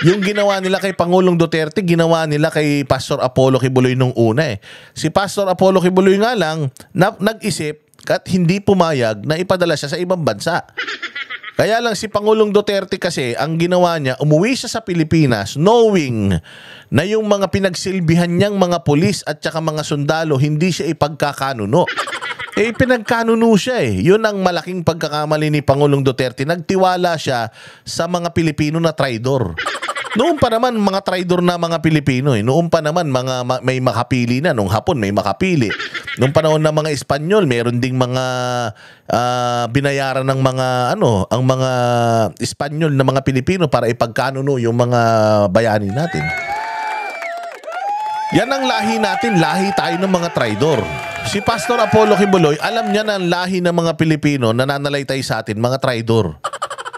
Yung ginawa nila kay Pangulong Duterte, ginawa nila kay Pastor Apollo Kibuloy nung una eh. Si Pastor Apollo Kibuloy nga lang nag-isip at hindi pumayag na ipadala siya sa ibang bansa. Kaya lang si Pangulong Duterte kasi, ang ginawa niya, umuwi siya sa Pilipinas knowing na yung mga pinagsilbihan niyang mga pulis at saka mga sundalo, hindi siya ipagkakanuno. Pinagkanuno siya eh. Yun ang malaking pagkakamali ni Pangulong Duterte. Nagtiwala siya sa mga Pilipino na traidor. Noon pa naman mga traidor na mga Pilipino eh. Noon pa naman may makapili na. Nung Hapon may makapili. Nung panahon ng mga Espanyol, meron ding mga binayaran ng mga ang mga Espanyol na mga Pilipino para ipagkanuno yung mga bayani natin. Yan ang lahi natin. Lahi tayo ng mga traidor. Si Pastor Apollo Kibuloy, alam niya na ang lahi ng mga Pilipino na nananalaytay sa atin, mga traidor.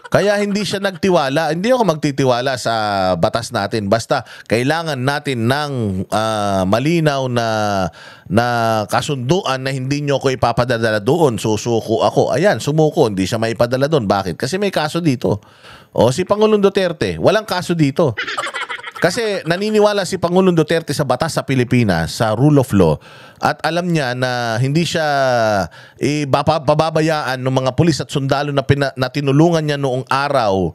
Kaya hindi siya nagtiwala. Hindi ako magtitiwala sa batas natin. Basta kailangan natin ng malinaw na kasunduan na hindi nyo ako ipapadala doon. Susuko ako. Ayan, sumuko. Hindi siya maipadala doon. Bakit? Kasi may kaso dito. O si Pangulong Duterte, walang kaso dito. Kasi naniniwala si Pangulong Duterte sa batas sa Pilipinas, sa rule of law, at alam niya na hindi siya pababayaan ng mga pulis at sundalo na tinulungan niya noong araw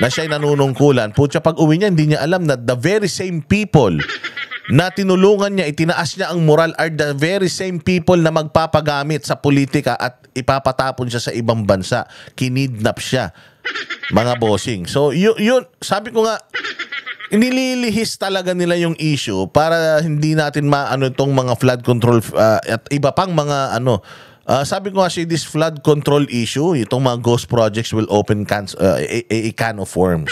na siya'y nanunungkulan. Putya, pag uwi niya, hindi niya alam na the very same people na tinulungan niya, itinaas niya ang moral are the very same people na magpapagamit sa politika at ipapatapon siya sa ibang bansa. Kinidnap siya, mga bossing. So, yun sabi ko nga, nililihis talaga nila yung issue para hindi natin maano itong mga flood control at iba pang mga sabi ko nga this flood control issue, itong mga ghost projects will open a can of worms.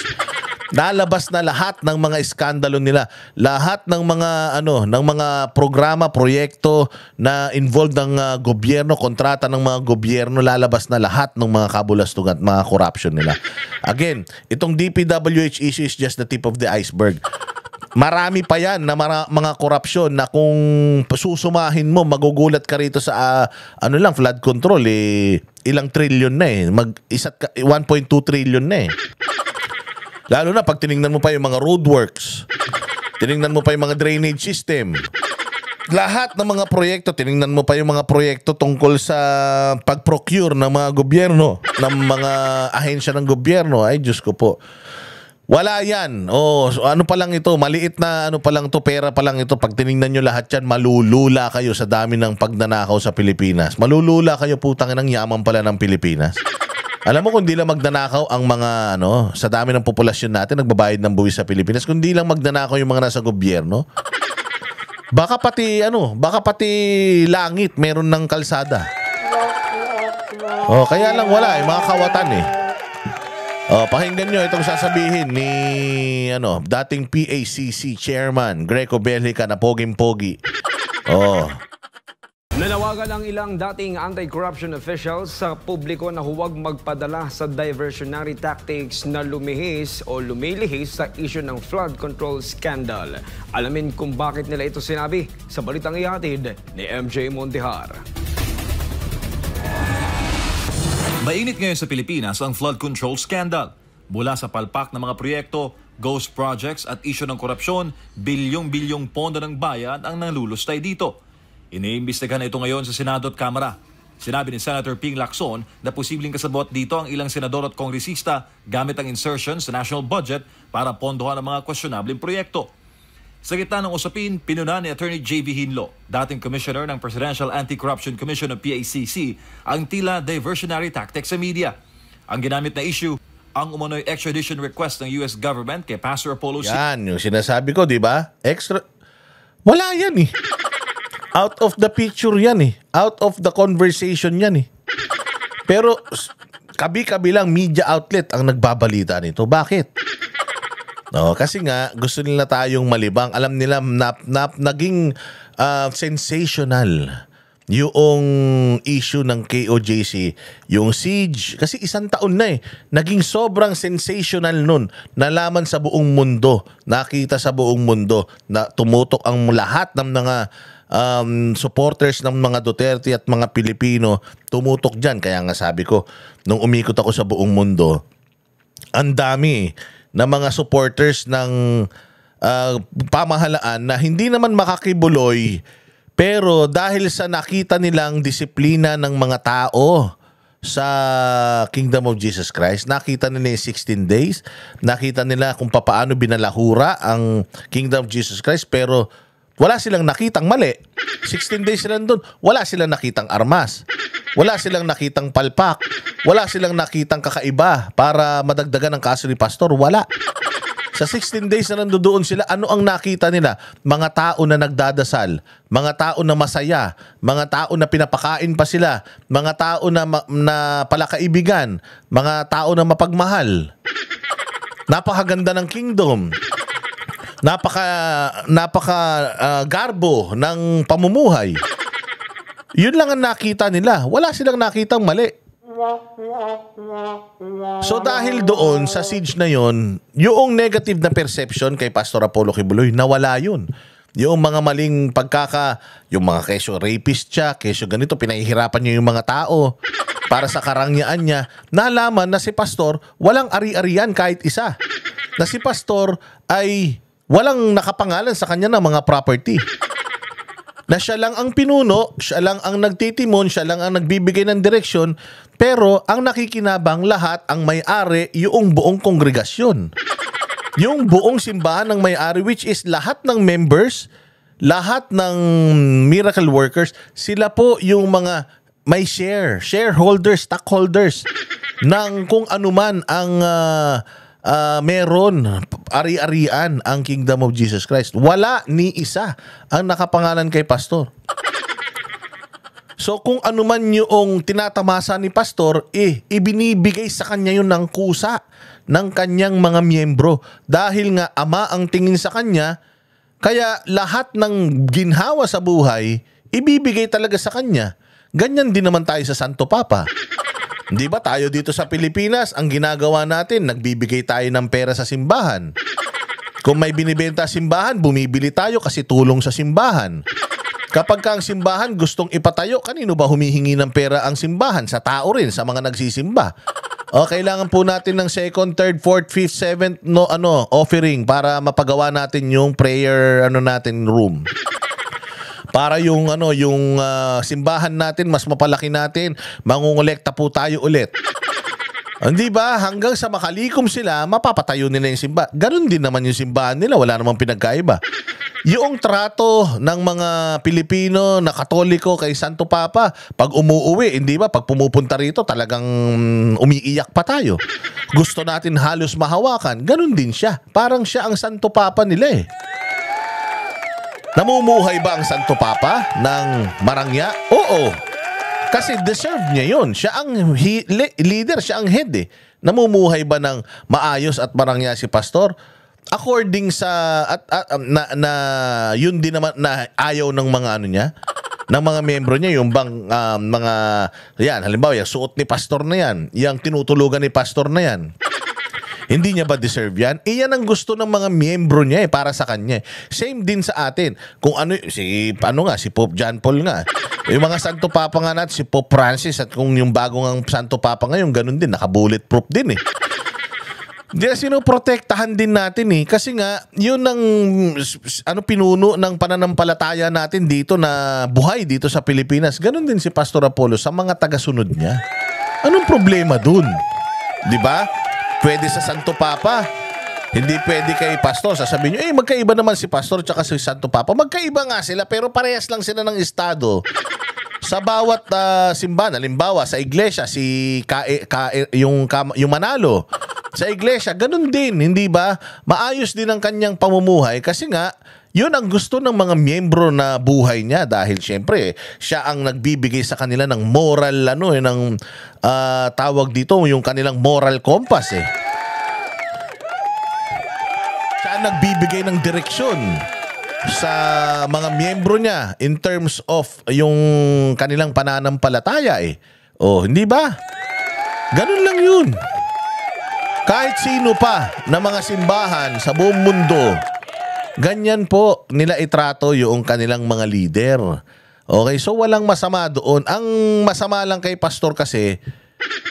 Lalabas na lahat ng mga iskandalo nila, lahat ng mga ng mga programa, proyekto na involved ng gobyerno, kontrata ng mga gobyerno, lalabas na lahat ng mga kabulastugan at mga corruption nila. Again, itong DPWH issue is just the tip of the iceberg. Marami pa yan na mga korupsyon na kung susumahin mo, magugulat ka rito sa flood control ilang trilyon na 1.2 trillion na Lalo na pag tiningnan mo pa yung mga roadworks, tiningnan mo pa yung mga drainage system, lahat ng mga proyekto, tiningnan mo pa yung mga proyekto tungkol sa pag-procure ng mga gobyerno, ng mga ahensya ng gobyerno. Ay, Diyos ko po. Wala yan. So ano pa lang ito, maliit na ano pa lang to, pera pa lang ito. Pag tiningnan nyo lahat yan, malulula kayo sa dami ng pagnanakaw sa Pilipinas. Malulula kayo, putang ng yaman pala ng Pilipinas. Alam mo, kung di lang magnanakaw ang mga, sa dami ng populasyon natin, nagbabayad ng buwis sa Pilipinas, kung di lang magnanakaw yung mga nasa gobyerno, baka pati langit meron ng kalsada. Kaya lang wala mga kawatan pakinggan nyo itong sasabihin ni dating PACC chairman Greco Bellica na poging-pogi. Nanawagan ang ilang dating anti-corruption officials sa publiko na huwag magpadala sa diversionary tactics na lumihis o lumilihis sa issue ng flood control scandal. Alamin kung bakit nila ito sinabi sa balitang ihatid ni MJ Montehar. Mainit ngayon sa Pilipinas ang flood control scandal. Mula sa palpak ng mga proyekto, ghost projects at isyu ng korupsyon, bilyong-bilyong pondo ng bayan ang nalulustay dito. Iniimbestigahan na ito ngayon sa Senado at Kamara. Sinabi ni Senator Ping Lacson na posibleng kasabot dito ang ilang senador at kongresista gamit ang insertion sa national budget para pondohan ang mga questionableng proyekto. Sa gitna ng usapin, pinuna ni Attorney J.V. Hinlo, dating Commissioner ng Presidential Anti-Corruption Commission o PACC, ang tila diversionary tactics sa media. Ang ginamit na issue, ang umano'y extradition request ng US government kay Pastor Apollo C. Yan, yung sinasabi ko, di ba? Wala yan Out of the picture yan Out of the conversation yan Pero kabi-kabilang media outlet ang nagbabalita nito. Bakit? Kasi nga gusto nila tayong malibang. Alam nila naging sensational yung issue ng KOJC, yung siege. Kasi 1 taon na naging sobrang sensational nun. Nalaman sa buong mundo, nakita sa buong mundo na tumutok ang lahat ng mga supporters ng mga Duterte at mga Pilipino, tumutok dyan. Kaya nga sabi ko, nung umikot ako sa buong mundo, ang dami na mga supporters ng pamahalaan na hindi naman makakibuloy, pero dahil sa nakita nilang disiplina ng mga tao sa Kingdom of Jesus Christ, nakita nila yung 16 days, nakita nila kung paano binalahura ang Kingdom of Jesus Christ, pero wala silang nakitang mali. 16 days sila doon, wala silang nakitang armas. Wala silang nakitang palpak. Wala silang nakitang kakaiba para madagdagan ang kaso ni Pastor. Wala. Sa 16 days na nandoon sila, ano ang nakita nila? Mga tao na nagdadasal, mga tao na masaya, mga tao na pinapakain pa sila, mga tao na palakaibigan, mga tao na mapagmahal. Napakaganda ng kingdom. Napaka garbo ng pamumuhay. Yun lang ang nakita nila. Wala silang nakitang mali. So dahil doon sa siege na yon, yung negative na perception kay Pastor Apollo Kibuloy, nawala yun. Yung mga maling yung mga kesyo rapist siya, kesyo ganito, pinahihirapan niya yung mga tao para sa karangyaan niya. Nalaman na si Pastor walang ari-arian kahit isa. Na si Pastor ay walang nakapangalan sa kanya ng mga property. Na siya lang ang pinuno, siya lang ang nagtitimon, siya lang ang nagbibigay ng direksyon, pero ang nakikinabang lahat, ang may-ari, yung buong kongregasyon. Yung buong simbahan ng may-ari, which is lahat ng members, lahat ng miracle workers, sila po yung mga may shareholders, stockholders, ng kung anuman ang meron, ari-arian ang Kingdom of Jesus Christ. Wala ni isa ang nakapangalan kay Pastor. So kung ano man yung tinatamasa ni Pastor, ibinibigay sa kanya yun ng kusa ng kanyang mga miyembro. Dahil nga ama ang tingin sa kanya, kaya lahat ng ginhawa sa buhay, ibibigay talaga sa kanya. Ganyan din naman tayo sa Santo Papa. Di ba tayo dito sa Pilipinas, ang ginagawa natin, nagbibigay tayo ng pera sa simbahan. Kung may binibenta simbahan, bumibili tayo kasi tulong sa simbahan. Kapag ang simbahan gustong ipatayo, kanino ba humihingi ng pera ang simbahan? Sa tao rin, sa mga nagsisimba. Kailangan po natin ng 2nd, 3rd, 4th, 5th, 7th offering para mapagawa natin yung prayer natin room. para yung simbahan natin mas mapalaki natin, mangungulekta po tayo ulit. Hindi ba? Hanggang sa makalikom sila, mapapatayo nila yung simbahan. Ganon din naman yung simbahan nila. Wala namang pinagkaiba. Yung trato ng mga Pilipino na Katoliko kay Santo Papa, pag umuuwi, hindi ba? Pag pumupunta rito, talagang umiiyak pa tayo. Gusto natin halos mahawakan. Ganon din siya. Parang siya ang Santo Papa nila eh. Namumuhay ba ang Santo Papa ng Marangya? Oo. Kasi deserve niya yun. Siya ang leader, siya ang head eh. Namumuhay ba ng maayos at marangya si pastor? According sa yun din naman na ayaw ng mga ng mga miyembro niya, yung bang mga yan, halimbawa yung suot ni pastor na yan, yung tinutulugan ni pastor na yan. Hindi niya ba deserve yan? Iyan ang gusto ng mga miyembro niya para sa kanya. Same din sa atin. Kung si Pope John Paul nga. Yung mga Santo Papa nga natin, si Pope Francis at kung yung bagong Santo Papa ngayon, ganun din, naka-bulletproof din eh. Di sinoprotektahan din natin eh. Kasi nga, yun ang pinuno ng pananampalataya natin dito na buhay dito sa Pilipinas. Ganun din si Pastor Apollo sa mga tagasunod niya. Anong problema dun? Di ba? Pwede sa Santo Papa. Hindi pwede kay pastor. Sasabihin nyo, magkaiba naman si pastor tsaka si Santo Papa. Magkaiba nga sila pero parehas lang sila ng estado. Sa bawat simbahan, halimbawa sa iglesia, yung Manalo, sa iglesia, ganun din, hindi ba? Maayos din ang kanyang pamumuhay kasi nga, yun ang gusto ng mga miyembro na buhay niya dahil syempre, siya ang nagbibigay sa kanila ng moral, tawag dito, yung kanilang moral compass eh. Siya ang nagbibigay ng direksyon sa mga miyembro niya in terms of yung kanilang pananampalataya eh. Oh, hindi ba? Ganun lang yun. Kahit sino pa na mga simbahan sa buong mundo, ganyan po nila itrato yung kanilang mga leader. Okay, so walang masama doon. Ang masama lang kay pastor kasi,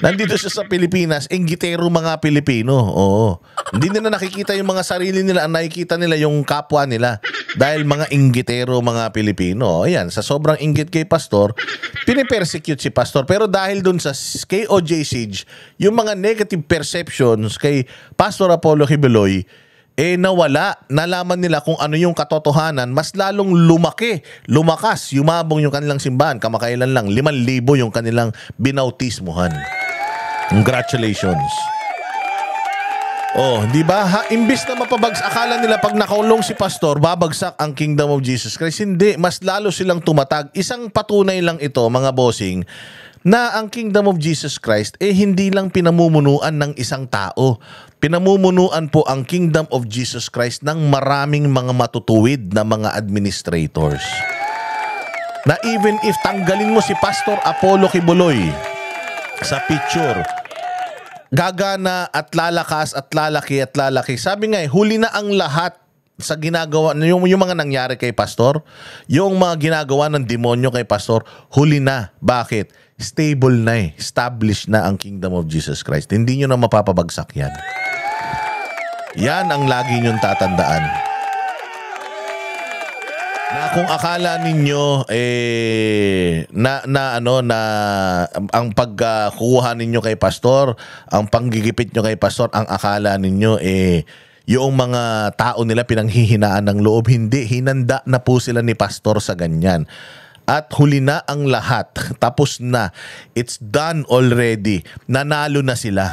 nandito siya sa Pilipinas, inggitero mga Pilipino. Oo. Hindi nila nakikita yung mga sarili nila, ang nakikita nila yung kapwa nila. Dahil mga inggitero mga Pilipino. Ayan, sa sobrang inggit kay pastor, pinipersecute si pastor. Pero dahil dun sa KOJ Siege, yung mga negative perceptions kay Pastor Apollo Kibuloy, nawala. Nalaman nila kung ano yung katotohanan, mas lalong lumakas, yumabong yung kanilang simbahan. Kamakailan lang, 5,000 yung kanilang binautismuhan. Congratulations. Oh, di ba? Imbis na mapabagsak, akala nila pag nakaulong si pastor, babagsak ang Kingdom of Jesus Christ. Hindi, mas lalo silang tumatag. Isang patunay lang ito, mga bossing, na ang Kingdom of Jesus Christ hindi lang pinamumunuan ng isang tao. Pinamumunuan po ang Kingdom of Jesus Christ ng maraming mga matutuwid na mga administrators. Na even if tanggalin mo si Pastor Apollo Kibuloy sa picture, gagana at lalakas at lalaki at lalaki. Sabi nga huli na ang lahat sa ginagawa, yung mga nangyari kay pastor, yung mga ginagawa ng demonyo kay pastor, huli na. Bakit? Stable na eh. Established na ang Kingdom of Jesus Christ. Hindi nyo na mapapabagsak yan. Yan ang lagi nyong tatandaan. Na kung akala ninyo ang pagkuha ninyo kay pastor, ang panggigipit nyo kay pastor, ang akala ninyo yung mga tao nila pinanghihinaan ng loob, hindi, hinanda na po sila ni pastor sa ganyan. At huli na ang lahat. Tapos na. It's done already. Nanalo na sila.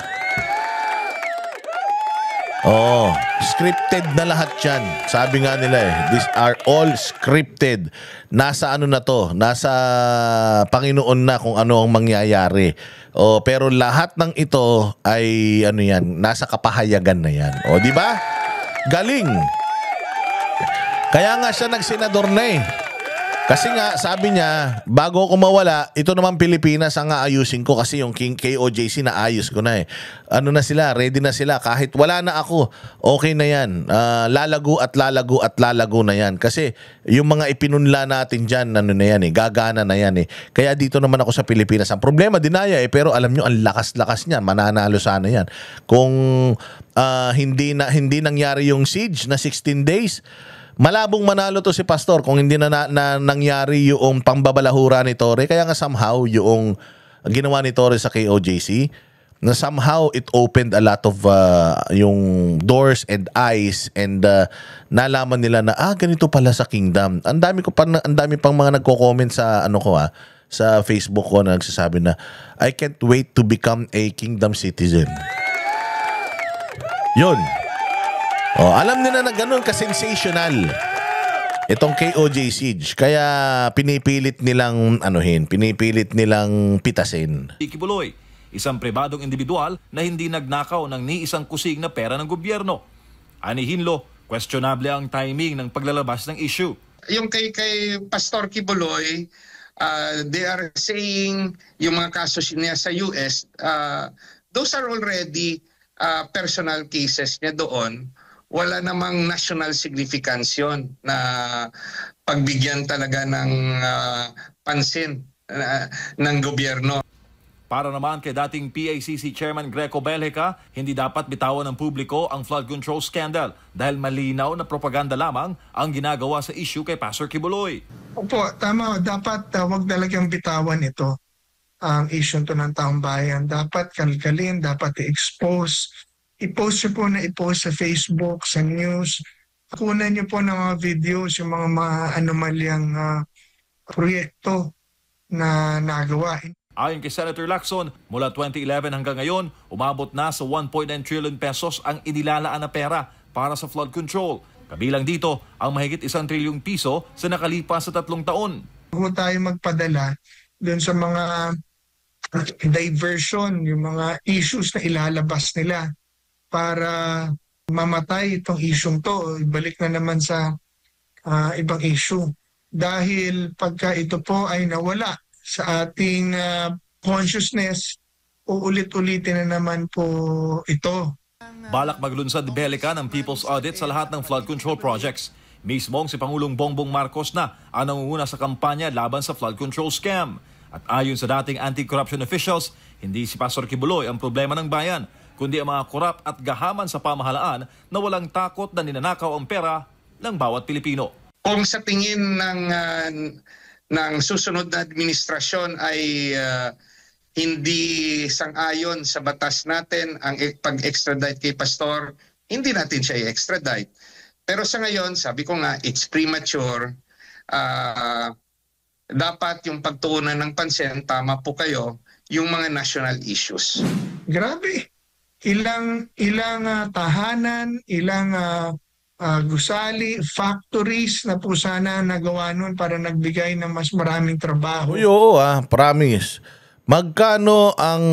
Oh, scripted na lahat yan. Sabi nga nila these are all scripted. Nasa na to? Nasa Panginoon na kung ano ang mangyayari. Oh, pero lahat ng ito ay nasa kapahayagan na yan. Oh, di ba? Galing. Kaya nga siya nagsenador na eh. Kasi nga, sabi niya, bago ako mawala, ito naman Pilipinas ang aayusin ko kasi yung KOJC na ayos ko na eh. Na sila, ready na sila. Kahit wala na ako, okay na yan. Lalago at lalago at lalago na yan. Kasi yung mga ipinunla natin dyan, na yan eh, gagana na yan eh. Kaya dito naman ako sa Pilipinas. Ang problema, dinaya eh, pero alam nyo, ang lakas-lakas niya. Mananalo sana yan. Kung hindi nangyari yung siege na 16 days, malabong manalo to si Pastor kung hindi na nangyari yung pambabalahura ni Torre. Kaya nga somehow yung ginawa ni Torre sa KOJC, na somehow it opened a lot of yung doors and eyes, and nalaman nila na ganito pala sa Kingdom. Ang dami pang mga nagko-comment sa sa Facebook ko na nagsasabi na I can't wait to become a Kingdom citizen. Yun. Alam nila na ganun ka-sensational itong KOJ Siege. Kaya pinipilit nilang pinipilit nilang pitasin. Kibuloy, isang pribadong individual na hindi nagnakaw ng ni isang kusig na pera ng gobyerno. Ani Hinlo, questionable ang timing ng paglalabas ng issue. Yung kay Pastor Kibuloy, they are saying yung mga kaso niya sa US, those are already personal cases niya doon. Wala namang national significance yun na pagbigyan talaga ng pansin ng gobyerno. Para naman kay dating PACC Chairman Greco Belhica, hindi dapat bitawan ng publiko ang flood control scandal dahil malinaw na propaganda lamang ang ginagawa sa issue kay Pastor Kibuloy. Opo, tama. Dapat wag talagang bitawan ito, ang issue to ng taong bayan. Dapat kalkalin, dapat i-expose. I-post nyo po na i-post sa Facebook, sa news. Kunan nyo po ng mga videos, yung mga anomalyang proyekto na nagawa. Ayon kay Senator Lacson, mula 2011 hanggang ngayon, umabot na sa 1.9 trillion pesos ang inilalaan na pera para sa flood control. Kabilang dito ang mahigit 1 trilyong piso sa nakalipas sa 3 taon. Huwag tayo magpadala dun sa mga diversion, yung mga issues na ilalabas nila para mamatay itong isyong to. Ibalik na naman sa ibang issue. Dahil pagka ito po ay nawala sa ating consciousness, uulit-ulitin na naman po ito. Balak maglunsad ni Belhica ng People's Audit sa lahat ng flood control projects. Mismong si Pangulong Bongbong Marcos na ang nangunguna sa kampanya laban sa flood control scam. At ayon sa dating anti-corruption officials, hindi si Pastor Kibuloy ang problema ng bayan, kundi ang mga korap at gahaman sa pamahalaan na walang takot na ninanakaw ang pera ng bawat Pilipino. Kung sa tingin ng susunod na administrasyon ay hindi sang-ayon sa batas natin ang pag-extradite kay Pastor, hindi natin siya i-extradite. Pero sa ngayon, sabi ko nga, it's premature. Dapat yung pagtuunan ng pansin, tama po kayo, yung mga national issues. Grabe. Ilang tahanan, ilang gusali, factories na po sana nagawa nun para nagbigay ng mas maraming trabaho. Oo, promise. Magkano ang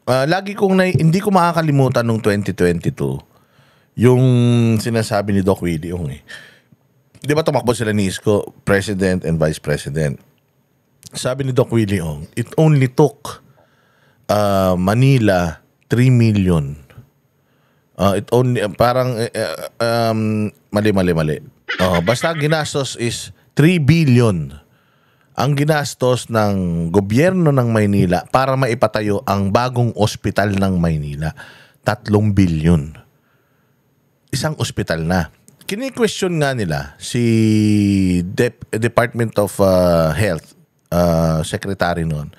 lagi kong hindi ko makakalimutan nung 2022 yung sinasabi ni Doc Willie Ong. Di ba tumakbo sila ni Isko, President and Vice President? Sabi ni Doc Willie Ong, it only took Manila 3 million. It only parang mali. Basta ginastos is 3 billion. Ang ginastos ng gobyerno ng Maynila para maipatayo ang bagong ospital ng Maynila. 3 billion. Isang ospital na. Kini-question nga nila si Department of Health Secretary noon.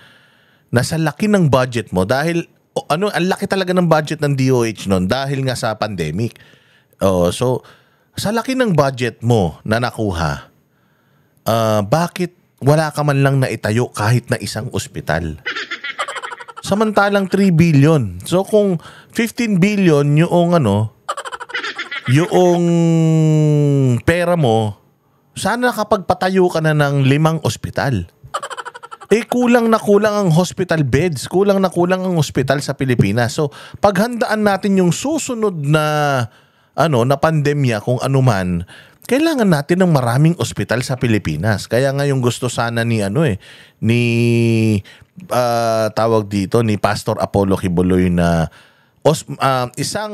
Nasa laki ng budget mo dahil ang laki talaga ng budget ng DOH noon dahil nga sa pandemic. So, sa laki ng budget mo na nakuha, bakit wala ka man lang naitayo kahit na isang ospital? Samantalang 3 billion. So, kung 15 billion yung pera mo, sana nakapagpatayo ka na ng 5 ospital. Kulang na kulang ang hospital beds. Kulang na kulang ang hospital sa Pilipinas. So, paghandaan natin yung susunod na na pandemya kung ano man, kailangan natin ng maraming ospital sa Pilipinas. Kaya nga yung gusto sana ni tawag dito ni Pastor Apollo Kibuloy na isang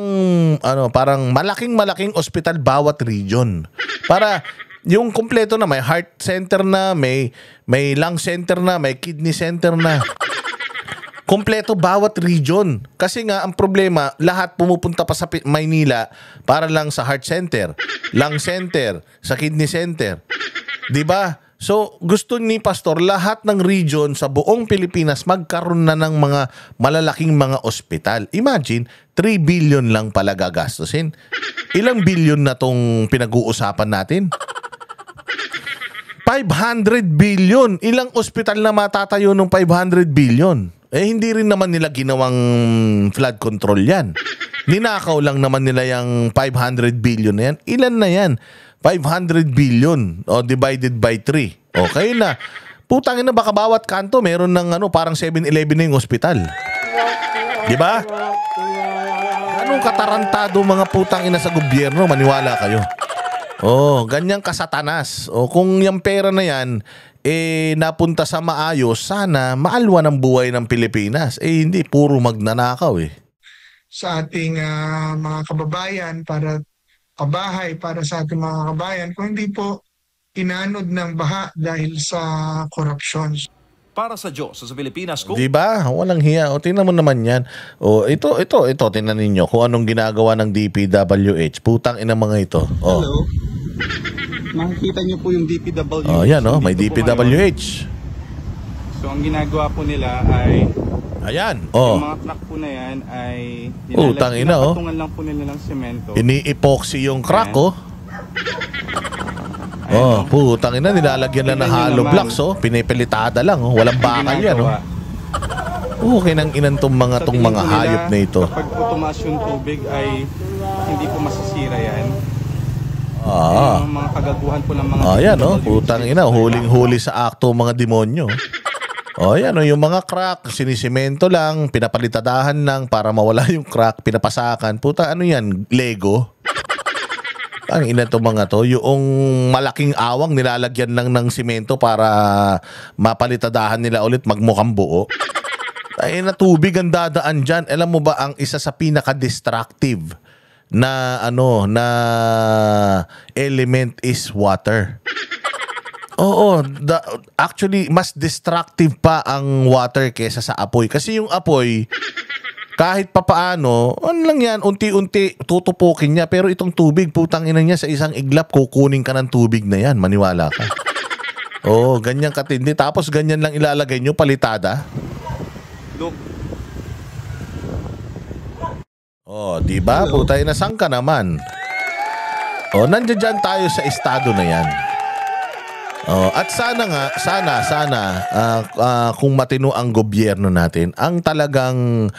parang malaking ospital bawat region. Para yung kompleto na may heart center na, may lung center na, may kidney center na. Kompleto bawat region. Kasi nga, ang problema, lahat pumupunta pa sa Maynila para lang sa heart center, lung center, sa kidney center. Diba? So, gusto ni Pastor, lahat ng region sa buong Pilipinas magkaroon na ng mga malalaking mga ospital. Imagine, 3 billion lang pala gagastusin. Ilang billion na tong pinag-uusapan natin? 500 billion. Ilang ospital na matatayo ng 500 billion? Eh, hindi rin naman nila ginawang flood control yan. Ninakaw lang naman nila yung 500 billion na yan. Ilan na yan? 500 billion o divided by 3. Okay na. Putangin na, baka bawat kanto meron ng parang 7-Eleven na yung ospital. Di ba? Anong katarantado mga putangin na sa gobyerno, maniwala kayo. Oh, ganyang kasatanas. O kung yung pera na yan napunta sa maayos, sana maalwan ang buhay ng Pilipinas. Hindi, puro magnanakaw Sa ating mga kababayan, para kabahay, para sa ating mga kababayan, kung hindi po inanod ng baha dahil sa korupsyon. Para sa Diyos, sa Pilipinas, kung... Diba? Walang hiya. O, tingnan mo naman yan. O, ito, tingnan ninyo kung anong ginagawa ng DPWH. Putang ina mga ito. O. Hello. Makikita niyo po yung DPWH. Oh, yan may DPWH. So, ang ginagawa po nila ay... Ayan. Yung mga truck po na yan ay... Putang ina, Patungan lang po nila ng semento. Ini-epoxy yung crack, putang ina, nilalagyan lang ng hollow blocks, pinipilitada lang, walang bakal yan, Okay nang inan tong mga hayop na ito. Kapag po tumaas yung tubig ay hindi po masisira yan. Yung mga kagaguhan po ng mga... Ayan, putang ina, huling-huli sa akto mga demonyo. Yan, yung mga crack, sinisemento lang, pinapalitadahan lang para mawala yung crack, pinapasakan. Puta, ano yan? Lego? Ang ina to mga to, yung malaking awang nilalagyan lang ng simento para mapalitadahan nila ulit magmukhang buo. Ay na tubig ang dadaan dyan. Alam mo ba ang isa sa pinaka-destructive na na element is water. Actually mas destructive pa ang water kesa sa apoy. Kasi yung apoy kahit papaano, lang yan, unti-unti tutupukin niya. Pero itong tubig, putang ina niya, sa isang iglap, kukunin ka ng tubig na yan. Maniwala ka. Ganyan katindi. Tapos ganyan lang ilalagay nyo, palitada. Look. Diba? Putay na sang ka naman. Nandiyan dyan tayo sa estado na yan. At sana kung matino ang gobyerno natin, ang talagang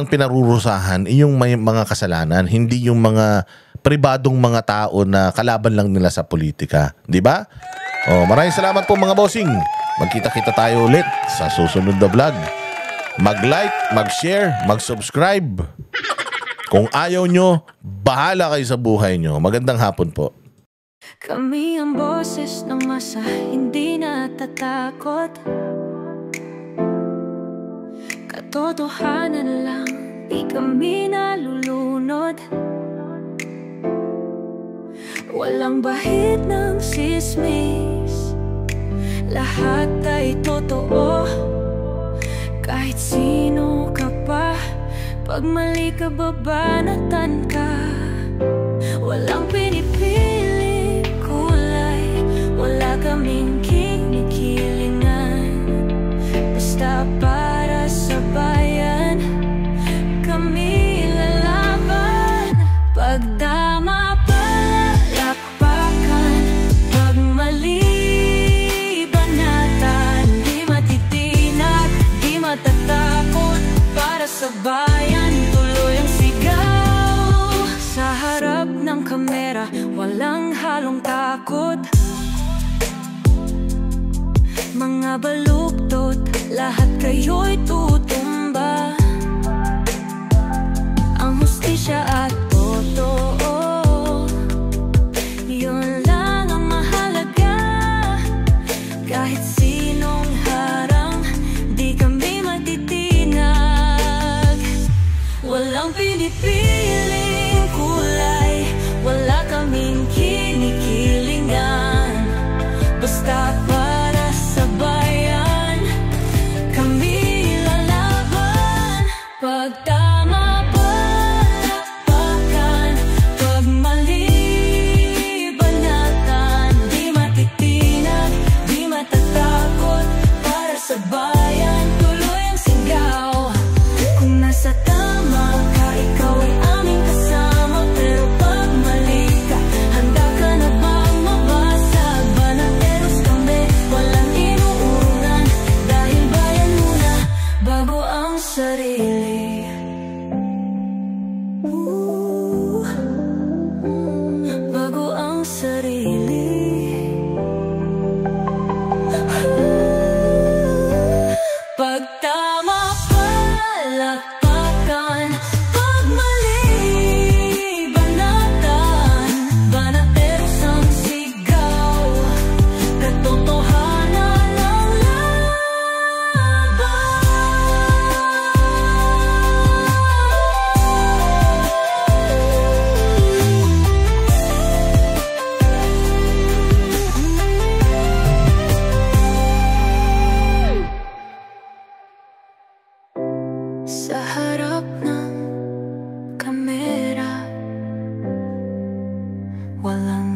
pinarurusahan yung may mga kasalanan, hindi yung mga pribadong mga tao na kalaban lang nila sa politika. Di ba? Maraming salamat po mga bossing. Magkita-kita tayo ulit sa susunod na vlog. Mag-like, mag-share, mag-subscribe. Kung ayaw nyo, bahala kayo sa buhay nyo. Magandang hapon po. Kami ang boses ng masa, hindi natatakot. Katotohanan lang, di kami nalulunod. Walang bahid ng sismis, lahat ay totoo. Kahit sino ka pa, pag mali ka babanatan ka. Walang pinipili kulay, wala kaming kinikilingan. Basta para sa bayan, kami lalaban. Pagdama palakpakan, pag mali banatan. Di matitinag, di matatakot, para sa bayan tuloy ang sigaw. Sa harap ng kamera, walang halong takot. Mga baluktot, lahat kayo'y tutumba. Ang hustisya at totoo, yun lang ang mahalaga. Kahit sinong harang, di kami matitinag. Walang pinipiling kulay, wala kaming kinikilingan. Basta para sa bayan, kami sa harap ng kamera. Walang